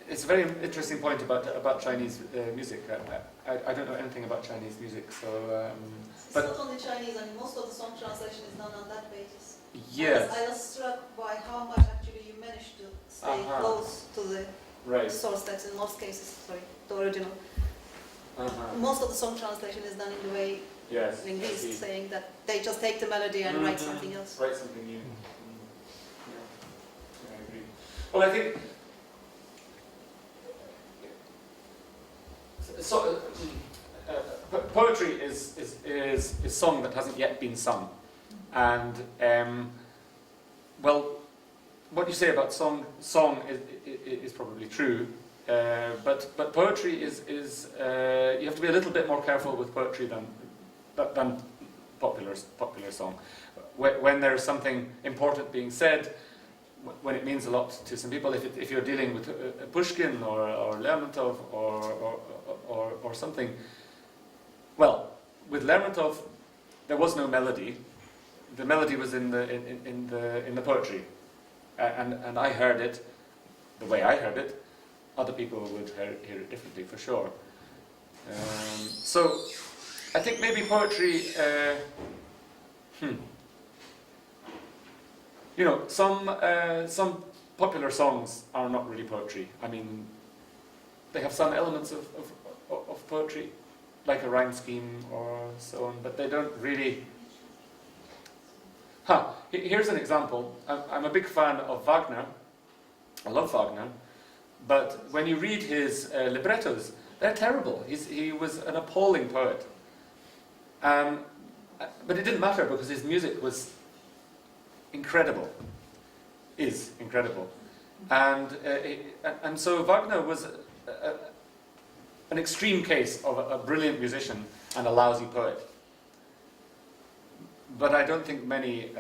Speaker 10: It's a very interesting point about Chinese music. I don't know anything about Chinese music, so.
Speaker 6: It's not only Chinese. I mean, most of the song translation is done on that basis.
Speaker 10: Yes.
Speaker 6: I was struck by how much actually you managed to stay close to the source text in most cases, the original. Most of the song translation is done in the way linguists saying that they just take the melody and write something else.
Speaker 10: Write something new. I agree. Well, I think poetry is song that hasn't yet been sung, and well, what you say about song is probably true, but poetry is you have to be a little bit more careful with poetry than popular song. When there's something important being said, when it means a lot to some people, if you're dealing with Pushkin or Lermontov or something. Well, with Lermontov, there was no melody. The melody was in the poetry, and I heard it the way I heard it. Other people would hear it differently, for sure. So, I think maybe poetry. You know, some popular songs are not really poetry. I mean, they have some elements of poetry, like a rhyme scheme or so on, but they don't really... Here's an example. I'm a big fan of Wagner. I love Wagner. But when you read his librettos, they're terrible. He was an appalling poet. But it didn't matter because his music was incredible. Is incredible. And so Wagner was an extreme case of a brilliant musician and a lousy poet. But I don't think many...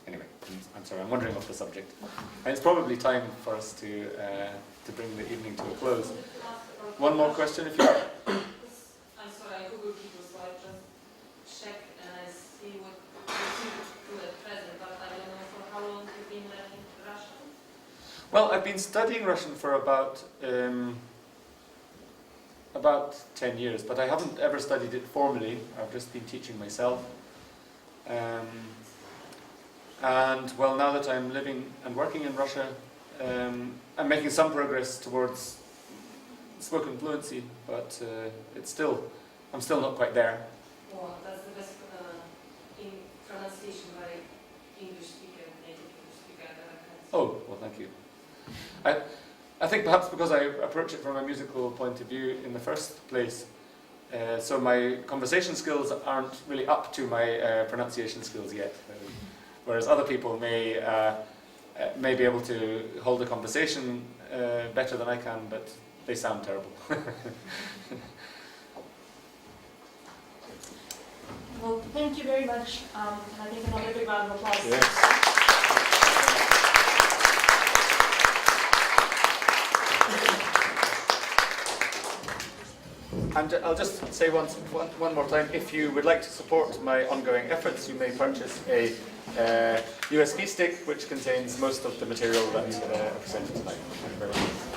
Speaker 10: Anyway, I'm sorry, I'm wandering off the subject. And it's probably time for us to bring the evening to a close. One more question, if you like.
Speaker 14: I'm sorry, I Google people, so I just check and I see what you do at present, but I don't know for how long you've been learning Russian.
Speaker 10: Well, I've been studying Russian for about 10 years, but I haven't ever studied it formally. I've just been teaching myself. And well, now that I'm living and working in Russia, I'm making some progress towards spoken fluency, but I'm still not quite there.
Speaker 14: Well, that's the best in pronunciation by English speaker, native English speaker I've ever had.
Speaker 10: Oh, well, thank you. I think perhaps because I approach it from a musical point of view in the first place, so my conversation skills aren't really up to my pronunciation skills yet. Whereas other people may be able to hold a conversation better than I can, but they sound terrible.
Speaker 1: Well, thank you very much. And I think another big round of applause.
Speaker 10: Yes. And I'll just say one more time, if you would like to support my ongoing efforts, you may purchase a USB stick which contains most of the material that I presented tonight. Thank you very much.